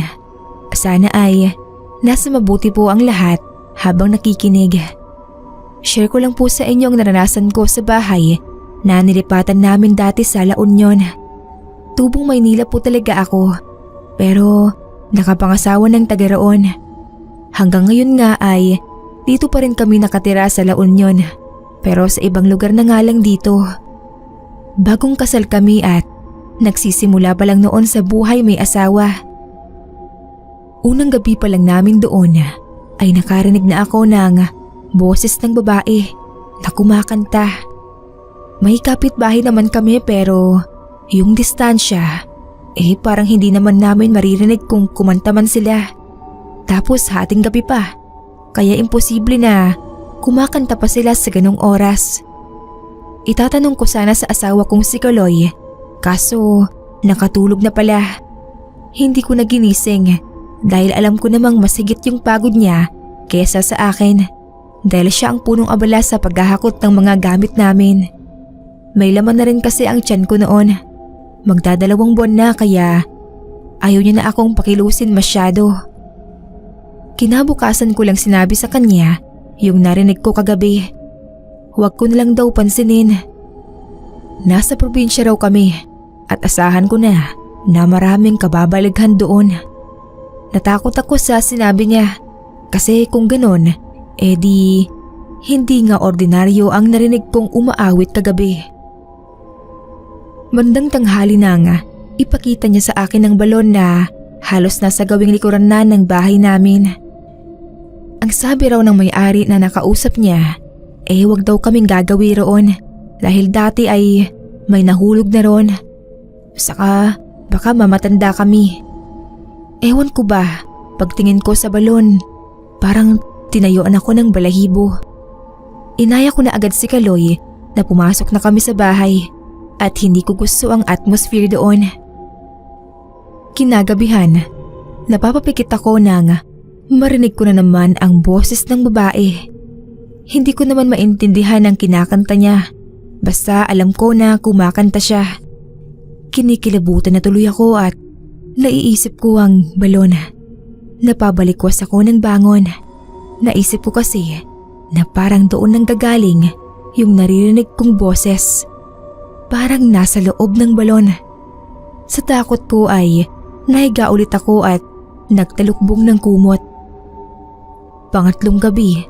Sana ay nasa mabuti po ang lahat habang nakikinig. Share ko lang po sa inyo ang naranasan ko sa bahay na nilipatan namin dati sa La Union. Tubong Maynila po talaga ako, pero nakapangasawa ng taga roon. Hanggang ngayon nga ay dito pa rin kami nakatira sa La Union, pero sa ibang lugar na nga lang dito. Bagong kasal kami at nagsisimula pa lang noon sa buhay may asawa. Unang gabi pa lang namin doon ay nakarinig na ako ng boses ng babae na kumakanta. May kapitbahay naman kami pero yung distansya parang hindi naman namin maririnig kung kumanta man sila. Tapos hating gabi pa, kaya imposible na kumakanta pa sila sa ganong oras. Itatanong ko sana sa asawa kong si Kaloy, kaso nakatulog na pala. Hindi ko na ginising dahil alam ko namang mas higit yung pagod niya kaysa sa akin dahil siya ang punong abala sa paghahakot ng mga gamit namin. May laman na rin kasi ang tiyan ko noon. Magdadalawang buwan na kaya ayaw niya na akong pakilusin masyado. Kinabukasan ko lang sinabi sa kanya yung narinig ko kagabi. Huwag ko na lang daw pansinin. Nasa probinsya raw kami at asahan ko na maraming kababalaghan doon. Natakot ako sa sinabi niya kasi kung ganon, di hindi nga ordinaryo ang narinig kong umaawit kagabi. Bandang tanghali na nga, ipakita niya sa akin ang balon na halos nasa gawing likuran na ng bahay namin. Ang sabi raw ng may-ari na nakausap niya, wag daw kaming gagawi roon dahil dati ay may nahulog na roon. Saka baka mamatanda kami. Ewan ko ba, pagtingin ko sa balon, parang tinayuan ako ng balahibo. Inaya ko na agad si Kaloy na pumasok na kami sa bahay at hindi ko gusto ang atmosphere doon. Kinagabihan, napapapikit ako nang marinig ko na naman ang boses ng babae. Hindi ko naman maintindihan ang kinakanta niya, basta alam ko na kumakanta siya. Kinikilabutan na tuloy ako at naiisip ko ang balon. Napabalikwas ako ng bangon. Naisip ko kasi na parang doon nang gagaling yung naririnig kong boses. parang nasa loob ng balon. Sa takot ko ay nahiga ulit ako at nagtalukbong ng kumot. Pangatlong gabi,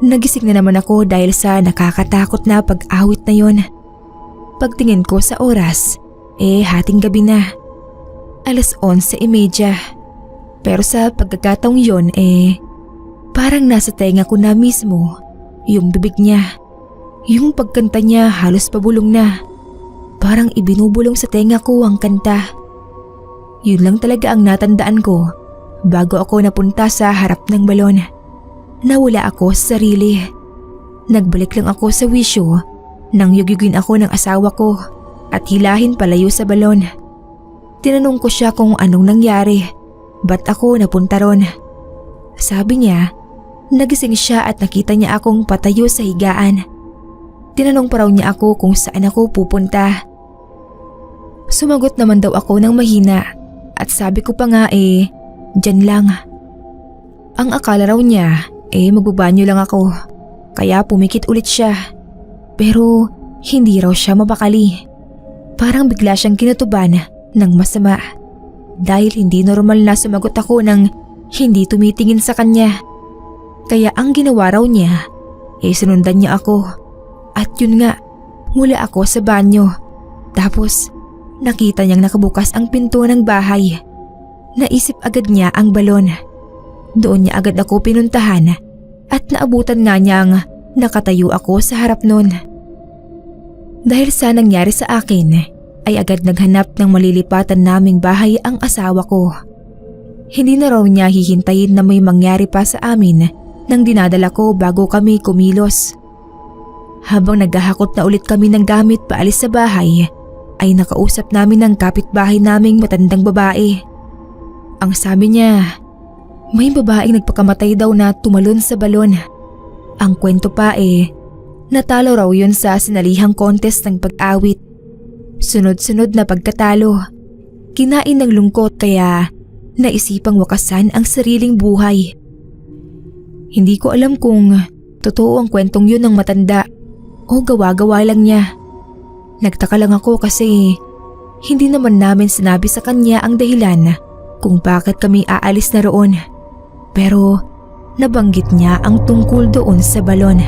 nagising na naman ako dahil sa nakakatakot na pag-awit na yon. Pagtingin ko sa oras, hating gabi na. 11:30. Pero sa pagkakataong yon parang nasa tenga ko na mismo yung bibig niya. Yung pagkanta niya halos pabulong na. Parang ibinubulong sa tenga ko ang kanta. Yun lang talaga ang natandaan ko bago ako napunta sa harap ng balon. Nawala ako sa sarili. Nagbalik lang ako sa wisyo nang yugyugin ako ng asawa ko at hilahin palayo sa balon. Tinanong ko siya kung anong nangyari, ba't ako napunta ron. Sabi niya, nagising siya at nakita niya akong patayo sa higaan. Tinanong pa raw niya ako kung saan ako pupunta. Sumagot naman daw ako ng mahina at sabi ko pa nga dyan lang. Ang akala raw niya magbabanyo lang ako, kaya pumikit ulit siya. Pero hindi raw siya mabakali. Parang bigla siyang kinutuban ng masama dahil hindi normal na sumagot ako ng hindi tumitingin sa kanya. Kaya ang ginawa raw niya sinundan niya ako. At yun nga, mula ako sa banyo. Tapos nakita niyang nakabukas ang pinto ng bahay. Naisip agad niya ang balon. Doon niya agad ako pinuntahan at naabutan nga niyang nakatayo ako sa harap nun. Dahil sa nangyari sa akin, ay agad naghanap ng malilipatan naming bahay ang asawa ko. Hindi na raw niya hihintayin na may mangyari pa sa amin nang dinadala ko bago kami kumilos. Habang naghahakot na ulit kami ng gamit paalis sa bahay, ay nakausap namin ng kapitbahay naming matandang babae. Ang sabi niya, may babaeng nagpakamatay daw na tumalon sa balon. Ang kwento pa natalo raw yun sa sinalihang contest ng pag-awit. Sunod-sunod na pagkatalo, kinain ng lungkot kaya naisipang wakasan ang sariling buhay. Hindi ko alam kung totoo ang kwentong yun ng matanda o gawa-gawa lang niya. Nagtaka lang ako kasi hindi naman namin sinabi sa kanya ang dahilan kung bakit kami aalis na roon. Pero nabanggit niya ang tungkol doon sa balon.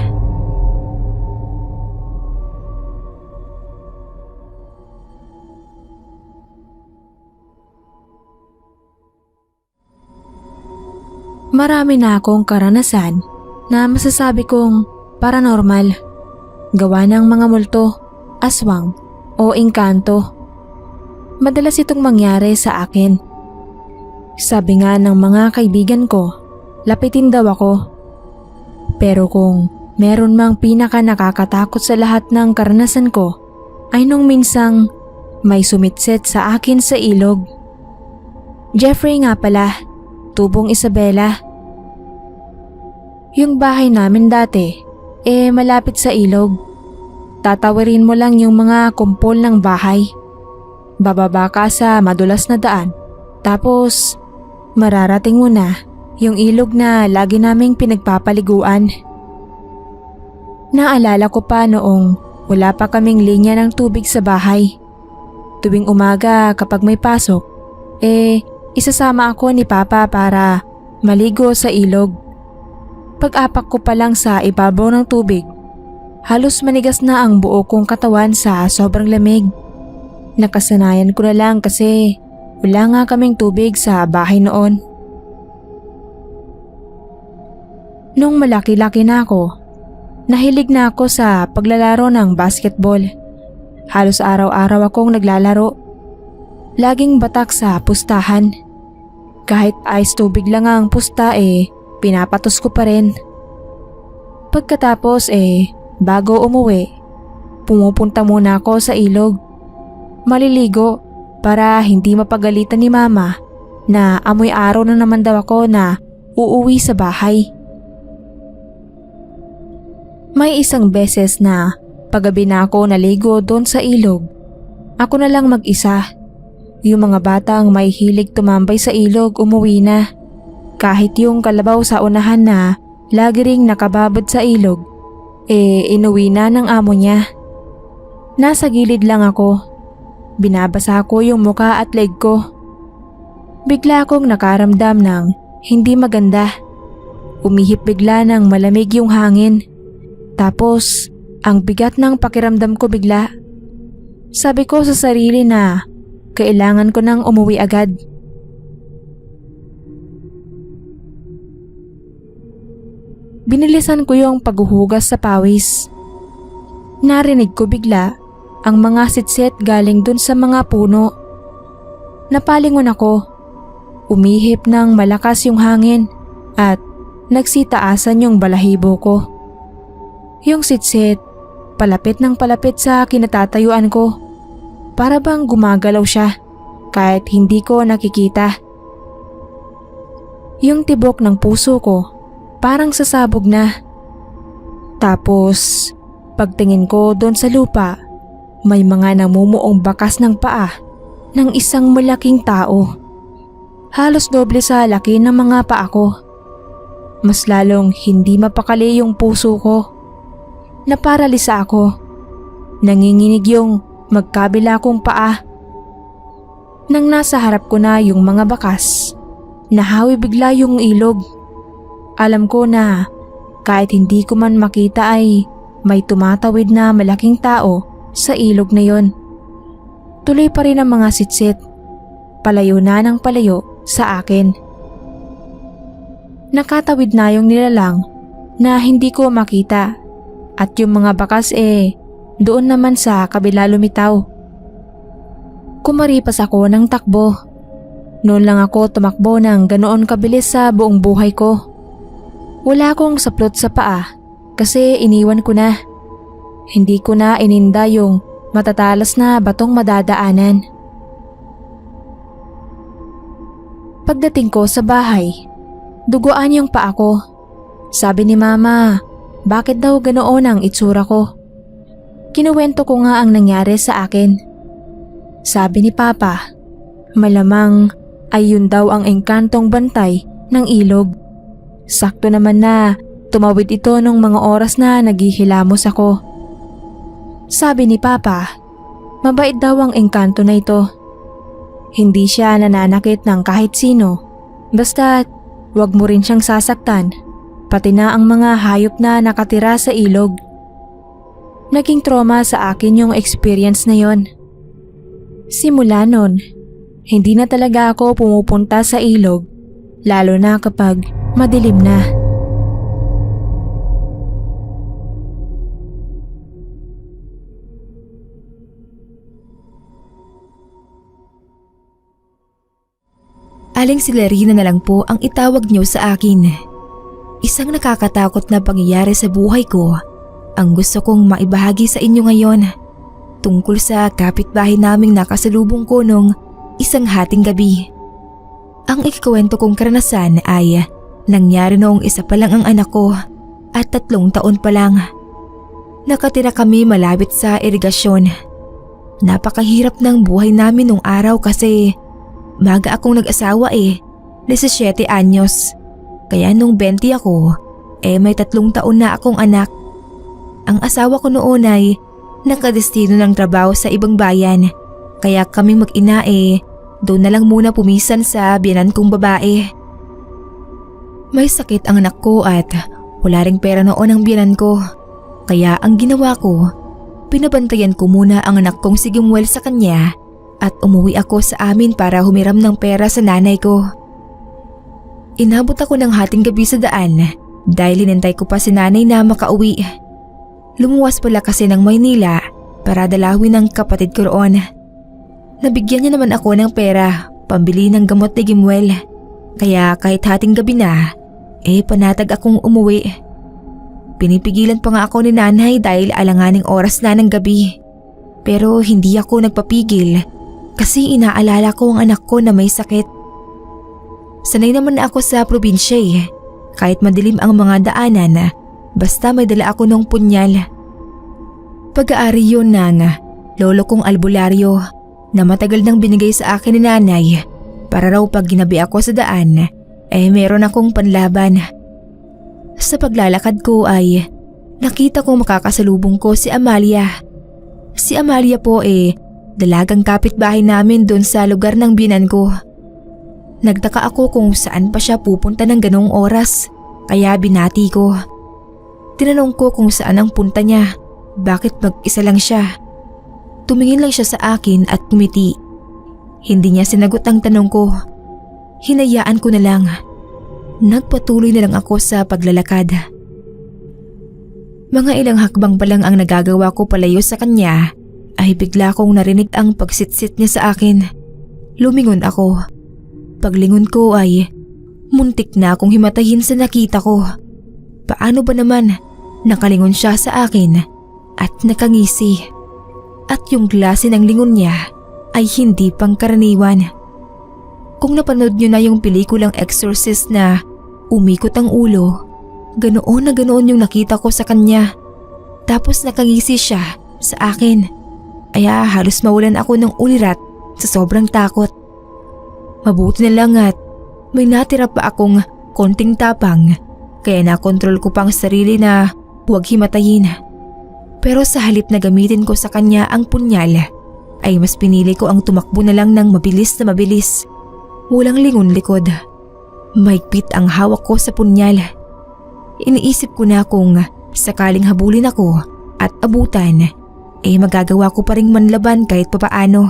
Marami na akong karanasan na masasabi kong paranormal. Gawa ng mga multo, aswang o engkanto. Madalas itong mangyari sa akin. Sabi nga ng mga kaibigan ko, lapitin daw ako. Pero kung meron mang pinaka nakakatakot sa lahat ng karanasan ko, ay nung minsang may sumitset sa akin sa ilog. Jeffrey nga pala, Tubong Isabela. Yung bahay namin dati, malapit sa ilog. Tatawirin mo lang yung mga kumpol ng bahay. Bababa ka sa madulas na daan. Tapos, mararating mo na yung ilog na lagi naming pinagpapaliguan. Naalala ko pa noong wala pa kaming linya ng tubig sa bahay. Tuwing umaga kapag may pasok, isasama ako ni Papa para maligo sa ilog. Pag-apak ko pa lang sa ibabaw ng tubig, halos manigas na ang buo kong katawan sa sobrang lamig. Nakasanayan ko na lang kasi wala nga kaming tubig sa bahay noon. Nung malaki-laki na ako, nahilig na ako sa paglalaro ng basketball. Halos araw-araw akong naglalaro. Laging batak sa pustahan. Kahit ice tubig lang ang pusta pinapatos ko pa rin. Pagkatapos bago umuwi, pumupunta muna ako sa ilog. Maliligo para hindi mapagalitan ni Mama na amoy araw na naman daw ako na uuwi sa bahay. May isang beses na paggabi na ako naligo doon sa ilog. Ako na lang mag-isa. Yung mga batang may hilig tumambay sa ilog umuwi na. Kahit yung kalabaw sa unahan na lagi ring nakababad sa ilog, inuwi na ng amo niya. Nasa gilid lang ako. Binabasa ko yung muka at leg ko. Bigla akong nakaramdam ng hindi maganda. Umihip bigla ng malamig yung hangin. Tapos, ang bigat ng pakiramdam ko bigla. Sabi ko sa sarili na kailangan ko nang umuwi agad. Binilisan ko yung paghuhugas sa pawis. Narinig ko bigla ang mga sitsit galing dun sa mga puno. Napalingon ako. Umihip ng malakas yung hangin at nagsitaasan yung balahibo ko. Yung sitsit, palapit ng palapit sa kinatatayuan ko. Para bang gumagalaw siya kahit hindi ko nakikita. Yung tibok ng puso ko parang sasabog na. Tapos, pagtingin ko doon sa lupa, may mga namumuong bakas ng paa ng isang malaking tao. Halos doble sa laki ng mga paa ko. Mas lalong hindi mapakali yung puso ko. Naparalisa ako. Nanginginig yung magkabila kong paa. Nang nasa harap ko na yung mga bakas, nahawi bigla yung ilog. Alam ko na kahit hindi ko man makita ay may tumatawid na malaking tao sa ilog na yon. Tuloy pa rin ang mga sitsit. Palayo na ng palayo sa akin. Nakatawid na yung nilalang na hindi ko makita at yung mga bakas doon naman sa kabila lumitaw. Kumaripas ako ng takbo. Noon lang ako tumakbo ng ganoon kabilis sa buong buhay ko. Wala akong saplot sa paa kasi iniwan ko na. Hindi ko na ininda yung matatalas na batong madadaanan. Pagdating ko sa bahay, duguan yung paa ko. Sabi ni Mama, bakit daw ganoon ang itsura ko? Kinuwento ko nga ang nangyari sa akin. Sabi ni Papa, malamang ay yun daw ang engkantong bantay ng ilog. Sakto naman na tumawid ito nung mga oras na naghihilamos ako. Sabi ni Papa, mabait daw ang engkanto na ito. Hindi siya nananakit ng kahit sino. Basta't wag mo rin siyang sasaktan, pati na ang mga hayop na nakatira sa ilog. Naging trauma sa akin yung experience na yon. Simula nun, hindi na talaga ako pumupunta sa ilog, lalo na kapag madilim na. Aling Celerina na lang po ang itawag niyo sa akin. Isang nakakatakot na pangyayari sa buhay ko ang gusto kong maibahagi sa inyo ngayon, tungkol sa kapitbahay naming nakasalubong ko nung isang hating gabi. Ang ikikwento kong karanasan ay nangyari noong isa pa lang ang anak ko at 3 taon pa lang. Nakatira kami malapit sa irigasyon. Napakahirap ng buhay namin nung araw kasi maga akong nag-asawa 17 anyos. Kaya nung 20 ako, may 3 taon na akong anak. Ang asawa ko noon ay nakadestino ng trabaho sa ibang bayan. Kaya kaming mag-ina doon na lang muna pumisan sa biyanan kong babae. May sakit ang anak ko at wala ring pera noon ang biyanan ko. Kaya ang ginawa ko, pinabantayan ko muna ang anak kong si Gimwell sa kanya at umuwi ako sa amin para humiram ng pera sa nanay ko. Inabot ako ng hating gabi sa daan dahil hinintay ko pa si nanay na makauwi. Lumuwas pala kasi ng Maynila para dalawin ng kapatid ko roon. Nabigyan niya naman ako ng pera pambili ng gamot ni Gimwell. Kaya kahit hating gabi na, panatag akong umuwi. Pinipigilan pa nga ako ni nanay dahil alanganing oras na ng gabi. Pero hindi ako nagpapigil kasi inaalala ko ang anak ko na may sakit. Sanay naman ako sa probinsya kahit madilim ang mga daanan, basta may dala ako ng punyal. Pag-aari yun ng lolo kong albularyo na matagal nang binigay sa akin ni nanay para raw pag ginabi ako sa daan, meron akong panlaban. Sa paglalakad ko ay nakita kong makakasalubong ko si Amalia. Si Amalia po dalagang kapitbahay namin doon sa lugar ng binan ko. Nagtaka ako kung saan pa siya pupunta ng ganong oras, kaya binati ko. Tinanong ko kung saan ang punta niya, bakit mag-isa lang siya. Tumingin lang siya sa akin at kumiti. Hindi niya sinagot ang tanong ko. Hinayaan ko na lang. Nagpatuloy na lang ako sa paglalakad. Mga ilang hakbang pa lang ang nagagawa ko palayo sa kanya ay bigla kong narinig ang pagsitsit niya sa akin. Lumingon ako. Paglingon ko ay muntik na akong himatayin sa nakita ko. Paano ba naman nakalingon siya sa akin at nakangisi. At yung klase ng lingon niya ay hindi pangkaraniwan. Kung napanood niyo na yung pelikulang Exorcist na umikot ang ulo, ganoon na ganoon yung nakita ko sa kanya. Tapos nakangisi siya sa akin. Kaya halos mawalan ako ng ulirat sa sobrang takot. Mabuti na lang at may natira pa akong konting tapang, kaya nakontrol ko pang sarili na huwag himatayin. Pero sa halip na gamitin ko sa kanya ang punyal, ay mas pinili ko ang tumakbo na lang ng mabilis na mabilis. Walang lingon likod. Mahigpit ang hawak ko sa punyal. Iniisip ko na kung sakaling habulin ako at abutan, magagawa ko pa ring manlaban kahit papaano.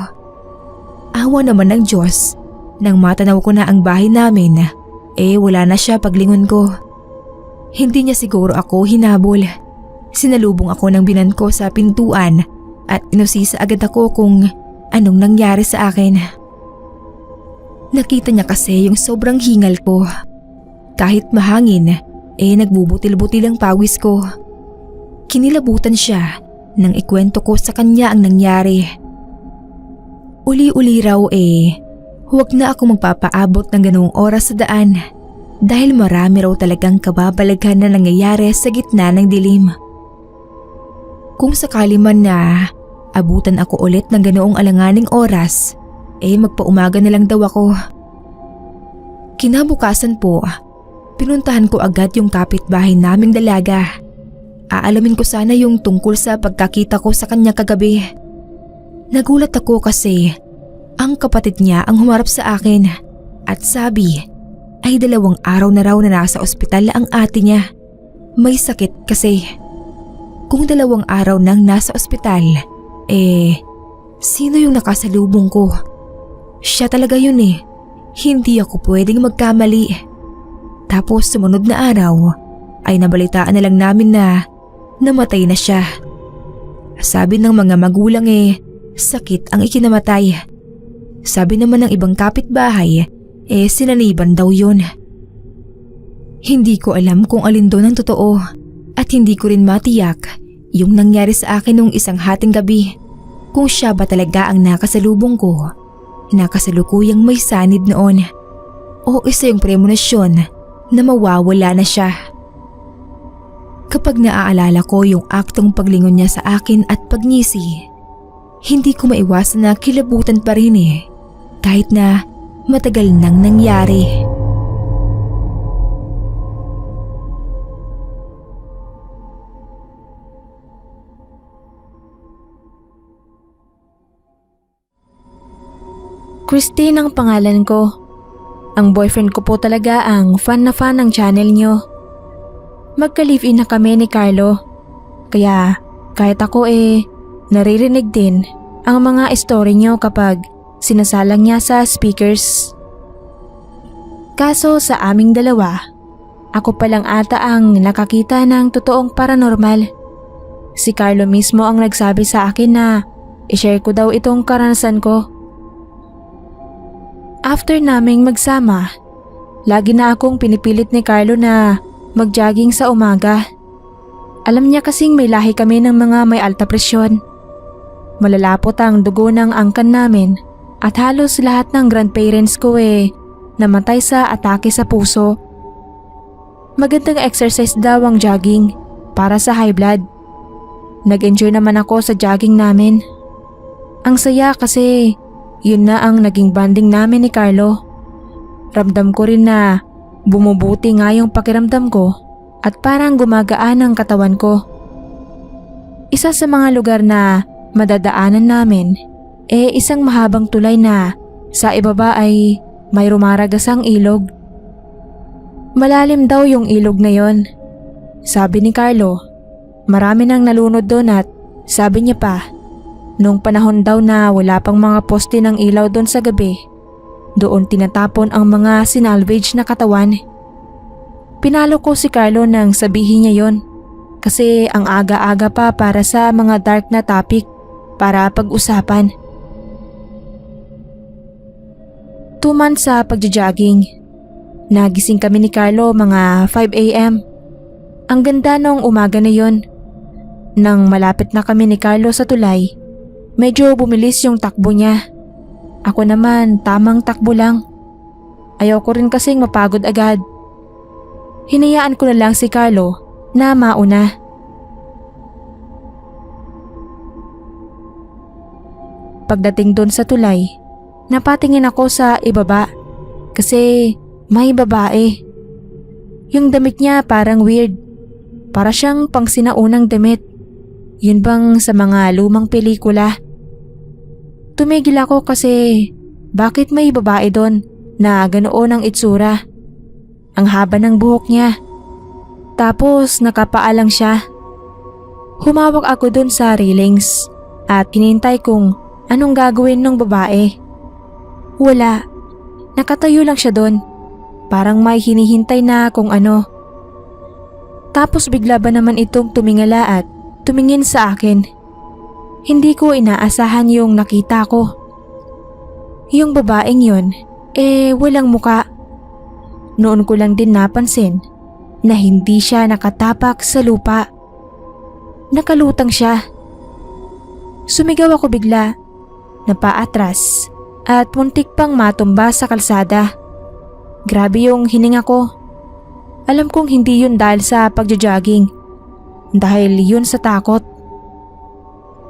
Awa naman ng Diyos, nang matanaw ko na ang bahay namin, wala na siya paglingon ko. Hindi niya siguro ako hinabol. Sinalubong ako ng binan ko sa pintuan at inusisa agad ako kung anong nangyari sa akin. Nakita niya kasi yung sobrang hingal ko. Kahit mahangin, nagbubutil-butil ang pawis ko. Kinilabutan siya nang ikwento ko sa kanya ang nangyari. Uli-uli raw huwag na ako magpapaabot ng ganoong oras sa daan dahil marami raw talagang kababalaghan na nangyayari sa gitna ng dilim. Kung sakali man na abutan ako ulit ng ganoong alanganing oras, magpaumaga na lang daw ako. Kinabukasan po, pinuntahan ko agad yung kapitbahay naming dalaga. Aalamin ko sana yung tungkol sa pagkakita ko sa kanya kagabi. Nagulat ako kasi ang kapatid niya ang humarap sa akin at sabi ay 2 araw na raw na nasa ospital ang ate niya. May sakit kasi. Kung 2 araw nang nasa ospital, sino yung nakasalubong ko? Siya talaga yun Hindi ako pwedeng magkamali. Tapos sumunod na araw ay nabalitaan na lang namin na namatay na siya. Sabi ng mga magulang sakit ang ikinamatay. Sabi naman ng ibang kapitbahay sinaniban daw yun. Hindi ko alam kung alin doon ang totoo at hindi ko rin matiyak yung nangyari sa akin nung isang hating gabi. Kung siya ba talaga ang nakasalubong ko, nakasalukuyang may sanib noon, o isa yung premonasyon na mawawala na siya. Kapag naaalala ko yung aktong paglingon niya sa akin at pagngisi, hindi ko maiwasan na kilabutan pa rin kahit na matagal nang nangyari. Christine ang pangalan ko. Ang boyfriend ko po talaga ang fan na fan ng channel nyo. Magka-live-in na kami ni Carlo. Kaya kahit ako naririnig din ang mga story nyo kapag sinasalang niya sa speakers. Kaso sa aming dalawa, ako pa lang ata ang nakakita ng totoong paranormal. Si Carlo mismo ang nagsabi sa akin na i-share ko daw itong karanasan ko. After naming magsama, lagi na akong pinipilit ni Carlo na mag-jogging sa umaga. Alam niya kasing may lahi kami ng mga may alta presyon. Malalapot ang dugo ng angkan namin at halos lahat ng grandparents ko namatay sa atake sa puso. Magandang exercise daw ang jogging para sa high blood. Nag-enjoy naman ako sa jogging namin. Ang saya kasi yun na ang naging bonding namin ni Carlo. Ramdam ko rin na bumubuti nga yung pakiramdam ko at parang gumagaan ang katawan ko. Isa sa mga lugar na madadaanan namin isang mahabang tulay na sa ibaba ay may rumaragasang ilog. Malalim daw yung ilog na yon. Sabi ni Carlo, marami nang nalunod doon at sabi niya pa, nung panahon daw na wala pang mga poste ng ilaw doon sa gabi, doon tinatapon ang mga sinalvage na katawan. Pinalo ko si Carlo nang sabihin niya yon kasi ang aga-aga pa para sa mga dark na topic para pag-usapan. 2 months sa pagja-jogging. Nagising kami ni Carlo mga 5 a.m. Ang ganda nung umaga na yon. Nang malapit na kami ni Carlo sa tulay, medyo bumilis yung takbo niya. Ako naman tamang takbo lang. Ayaw ko rin kasing mapagod agad. Hinayaan ko na lang si Carlo na mauna. Pagdating doon sa tulay, napatingin ako sa ibaba kasi may babae. Yung damit niya parang weird. Para siyang pang sinaunang damit. Yun bang sa mga lumang pelikula? Tumigil ako kasi bakit may babae doon na ganoon ang itsura? Ang haba ng buhok niya. Tapos nakapaalang siya. Humawak ako doon sa railings at hinintay kung anong gagawin ng babae. Wala. Nakatayo lang siya doon. Parang may hinihintay na kung ano. Tapos bigla ba naman itong tumingala at tumingin sa akin. Hindi ko inaasahan yung nakita ko. Yung babaeng yun, walang muka. Noon ko lang din napansin na hindi siya nakatapak sa lupa. Nakalutang siya. Sumigaw ako bigla, napaatras at muntik pang matumba sa kalsada. Grabe yung hininga ko. Alam kong hindi yun dahil sa pagja-jogging. Dahil yun sa takot.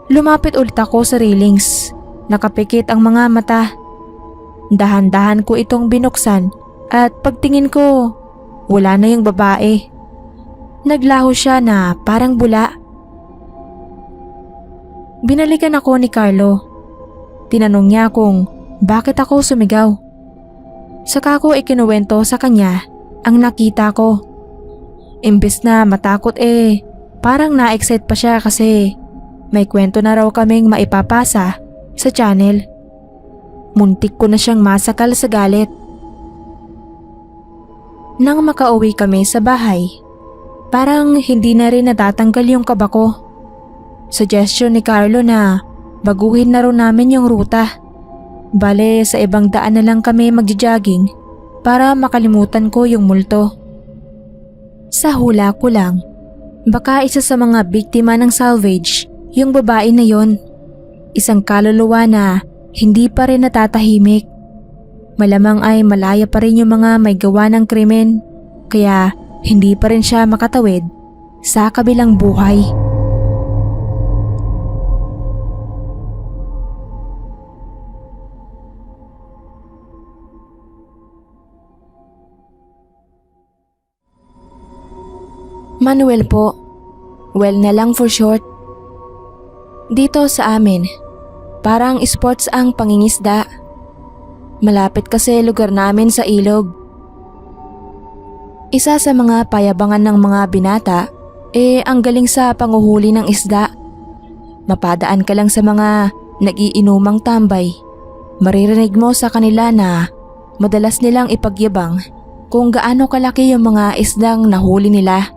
Lumapit ulit ako sa railings. Nakapikit ang mga mata. Dahan-dahan ko itong binuksan at pagtingin ko, wala na yung babae. Naglaho siya na parang bula. Binalikan ako ni Carlo. Tinanong niya kung bakit ako sumigaw. Saka ko ikinuwento sa kanya ang nakita ko. Imbes na matakot parang na-excite pa siya kasi may kwento na raw kaming maipapasa sa channel. Muntik ko na siyang masakal sa galit. Nang makauwi kami sa bahay, parang hindi na rin natatanggal yung kaba ko. Suggestion ni Carlo na baguhin na rin namin yung ruta. Bale sa ibang daan na lang kami magja-jogging para makalimutan ko yung multo. Sa hula ko lang, baka isa sa mga biktima ng salvage yung babae na yon. Isang kaluluwa na hindi pa rin natatahimik. Malamang ay malaya pa rin yung mga may gawa ng krimen, kaya hindi pa rin siya makatawid sa kabilang buhay. Manuel po. Well na lang for short. Dito sa amin, parang sports ang pangingisda. Malapit kasi lugar namin sa ilog. Isa sa mga payabangan ng mga binata, ang galing sa panguhuli ng isda. Mapadaan ka lang sa mga nagiinumang tambay. Maririnig mo sa kanila na madalas nilang ipagyabang kung gaano kalaki yung mga isdang nahuli nila.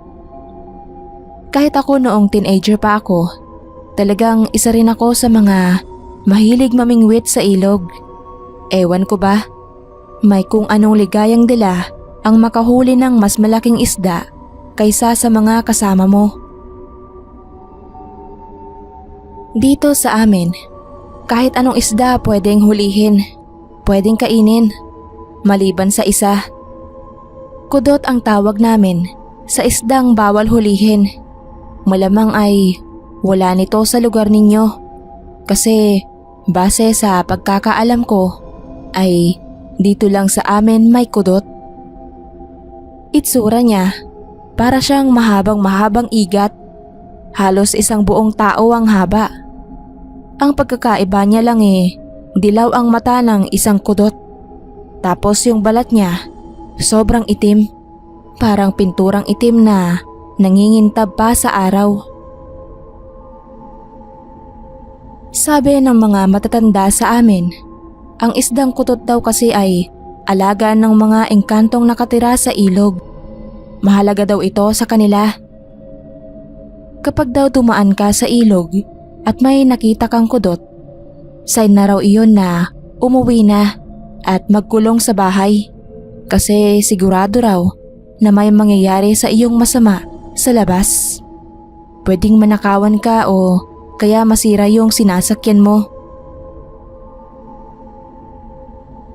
Kahit ako noong teenager pa ako, talagang isa rin ako sa mga mahilig mamingwit sa ilog. Ewan ko ba, may kung anong ligayang dala ang makahuli ng mas malaking isda kaysa sa mga kasama mo. Dito sa amin, kahit anong isda pwedeng hulihin, pwedeng kainin, maliban sa isa. Kudot ang tawag namin sa isdang bawal hulihin. Malamang ay wala nito sa lugar ninyo kasi base sa pagkakaalam ko ay dito lang sa amin may kudot. Itsura niya para siyang mahabang igat, halos isang buong tao ang haba. Ang pagkakaiba niya lang dilaw ang mata ng isang kudot. Tapos yung balat niya, sobrang itim. Parang pinturang itim na nangingintab pa sa araw. Sabi ng mga matatanda sa amin, ang isdang kutot daw kasi ay alaga ng mga engkantong nakatira sa ilog. Mahalaga daw ito sa kanila. Kapag daw dumaan ka sa ilog at may nakita kang kudot, sign na raw iyon na umuwi na at magkulong sa bahay. Kasi sigurado raw na may mangyayari sa iyong masama sa labas. Pwedeng manakawan ka o kaya masira yung sinasakyan mo.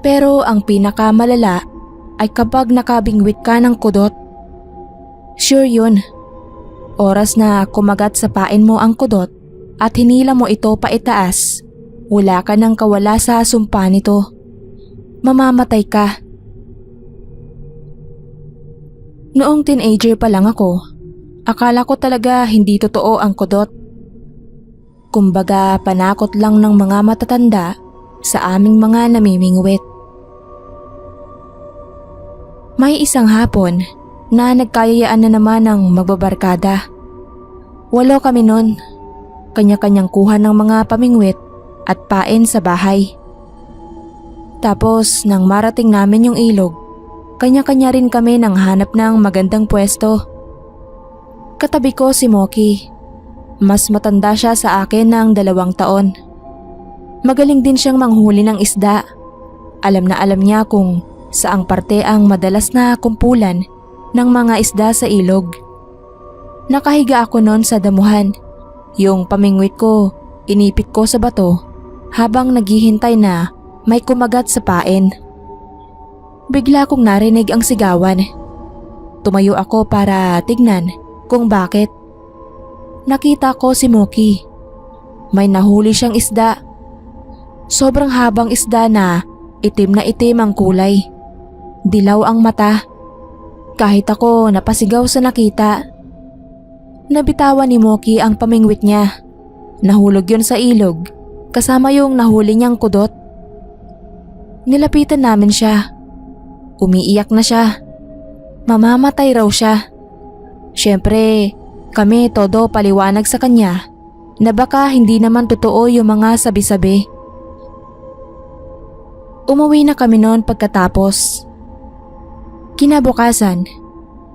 Pero ang pinakamalala ay kapag nakabingwit ka ng kudot. Sure yun. Oras na kumagat sa pain mo ang kudot at hinila mo ito paitaas, wala ka nang kawala sa sumpa nito. Mamamatay ka. Noong teenager pa lang ako, akala ko talaga hindi totoo ang kudot. Kumbaga panakot lang ng mga matatanda sa aming mga namimingwit. May isang hapon na nagkayayaan na naman ng magbabarkada. 8 kami nun, kanya-kanyang kuha ng mga pamingwit at pain sa bahay. Tapos nang marating namin yung ilog, kanya-kanya rin kami nang hanap ng magandang pwesto. Katabi ko si Moki. Mas matanda siya sa akin ng 2 taon. Magaling din siyang manghuli ng isda. Alam na alam niya kung saang parte ang madalas na kumpulan ng mga isda sa ilog. Nakahiga ako noon sa damuhan. Yung pamingwit ko, inipit ko sa bato habang naghihintay na may kumagat sa pain. Bigla kong narinig ang sigawan. Tumayo ako para tignan kung bakit. Nakita ko si Moki. May nahuli siyang isda. Sobrang habang isda na itim ang kulay. Dilaw ang mata. Kahit ako napasigaw sa nakita. Nabitawan ni Moki ang pamingwit niya. Nahulog yun sa ilog kasama yung nahuli niyang kudot. Nilapitan namin siya. Umiiyak na siya. Mamamatay raw siya. Siyempre, kami todo paliwanag sa kanya na baka hindi naman totoo yung mga sabi-sabi. Umuwi na kami noon pagkatapos. Kinabukasan,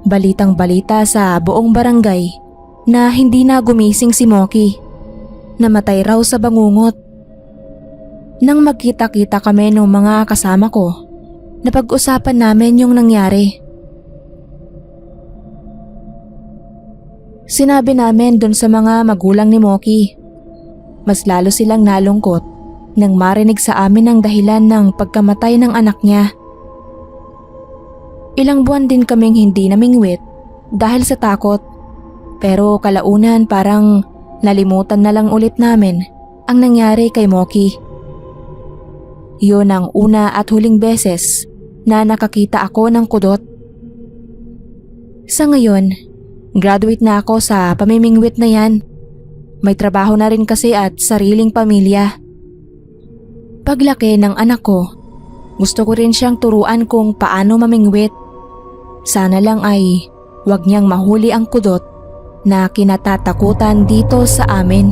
balitang-balita sa buong barangay na hindi na gumising si Moki. Namatay raw sa bangungot. Nang magkita-kita kami ng mga kasama ko, napag-usapan namin yung nangyari. Sinabi namin dun sa mga magulang ni Moki. Mas lalo silang nalungkot nang marinig sa amin ang dahilan ng pagkamatay ng anak niya. Ilang buwan din kaming hindi namingwit dahil sa takot. Pero kalaunan parang nalimutan na lang ulit namin ang nangyari kay Moki. Yun ang una at huling beses na nakakita ako ng kudot. Sa ngayon, graduate na ako sa pamimingwit na yan. May trabaho na rin kasi at sariling pamilya. Paglaki ng anak ko, gusto ko rin siyang turuan kung paano mamingwit. Sana lang ay wag niyang mahuli ang kudot na kinatatakutan dito sa amin.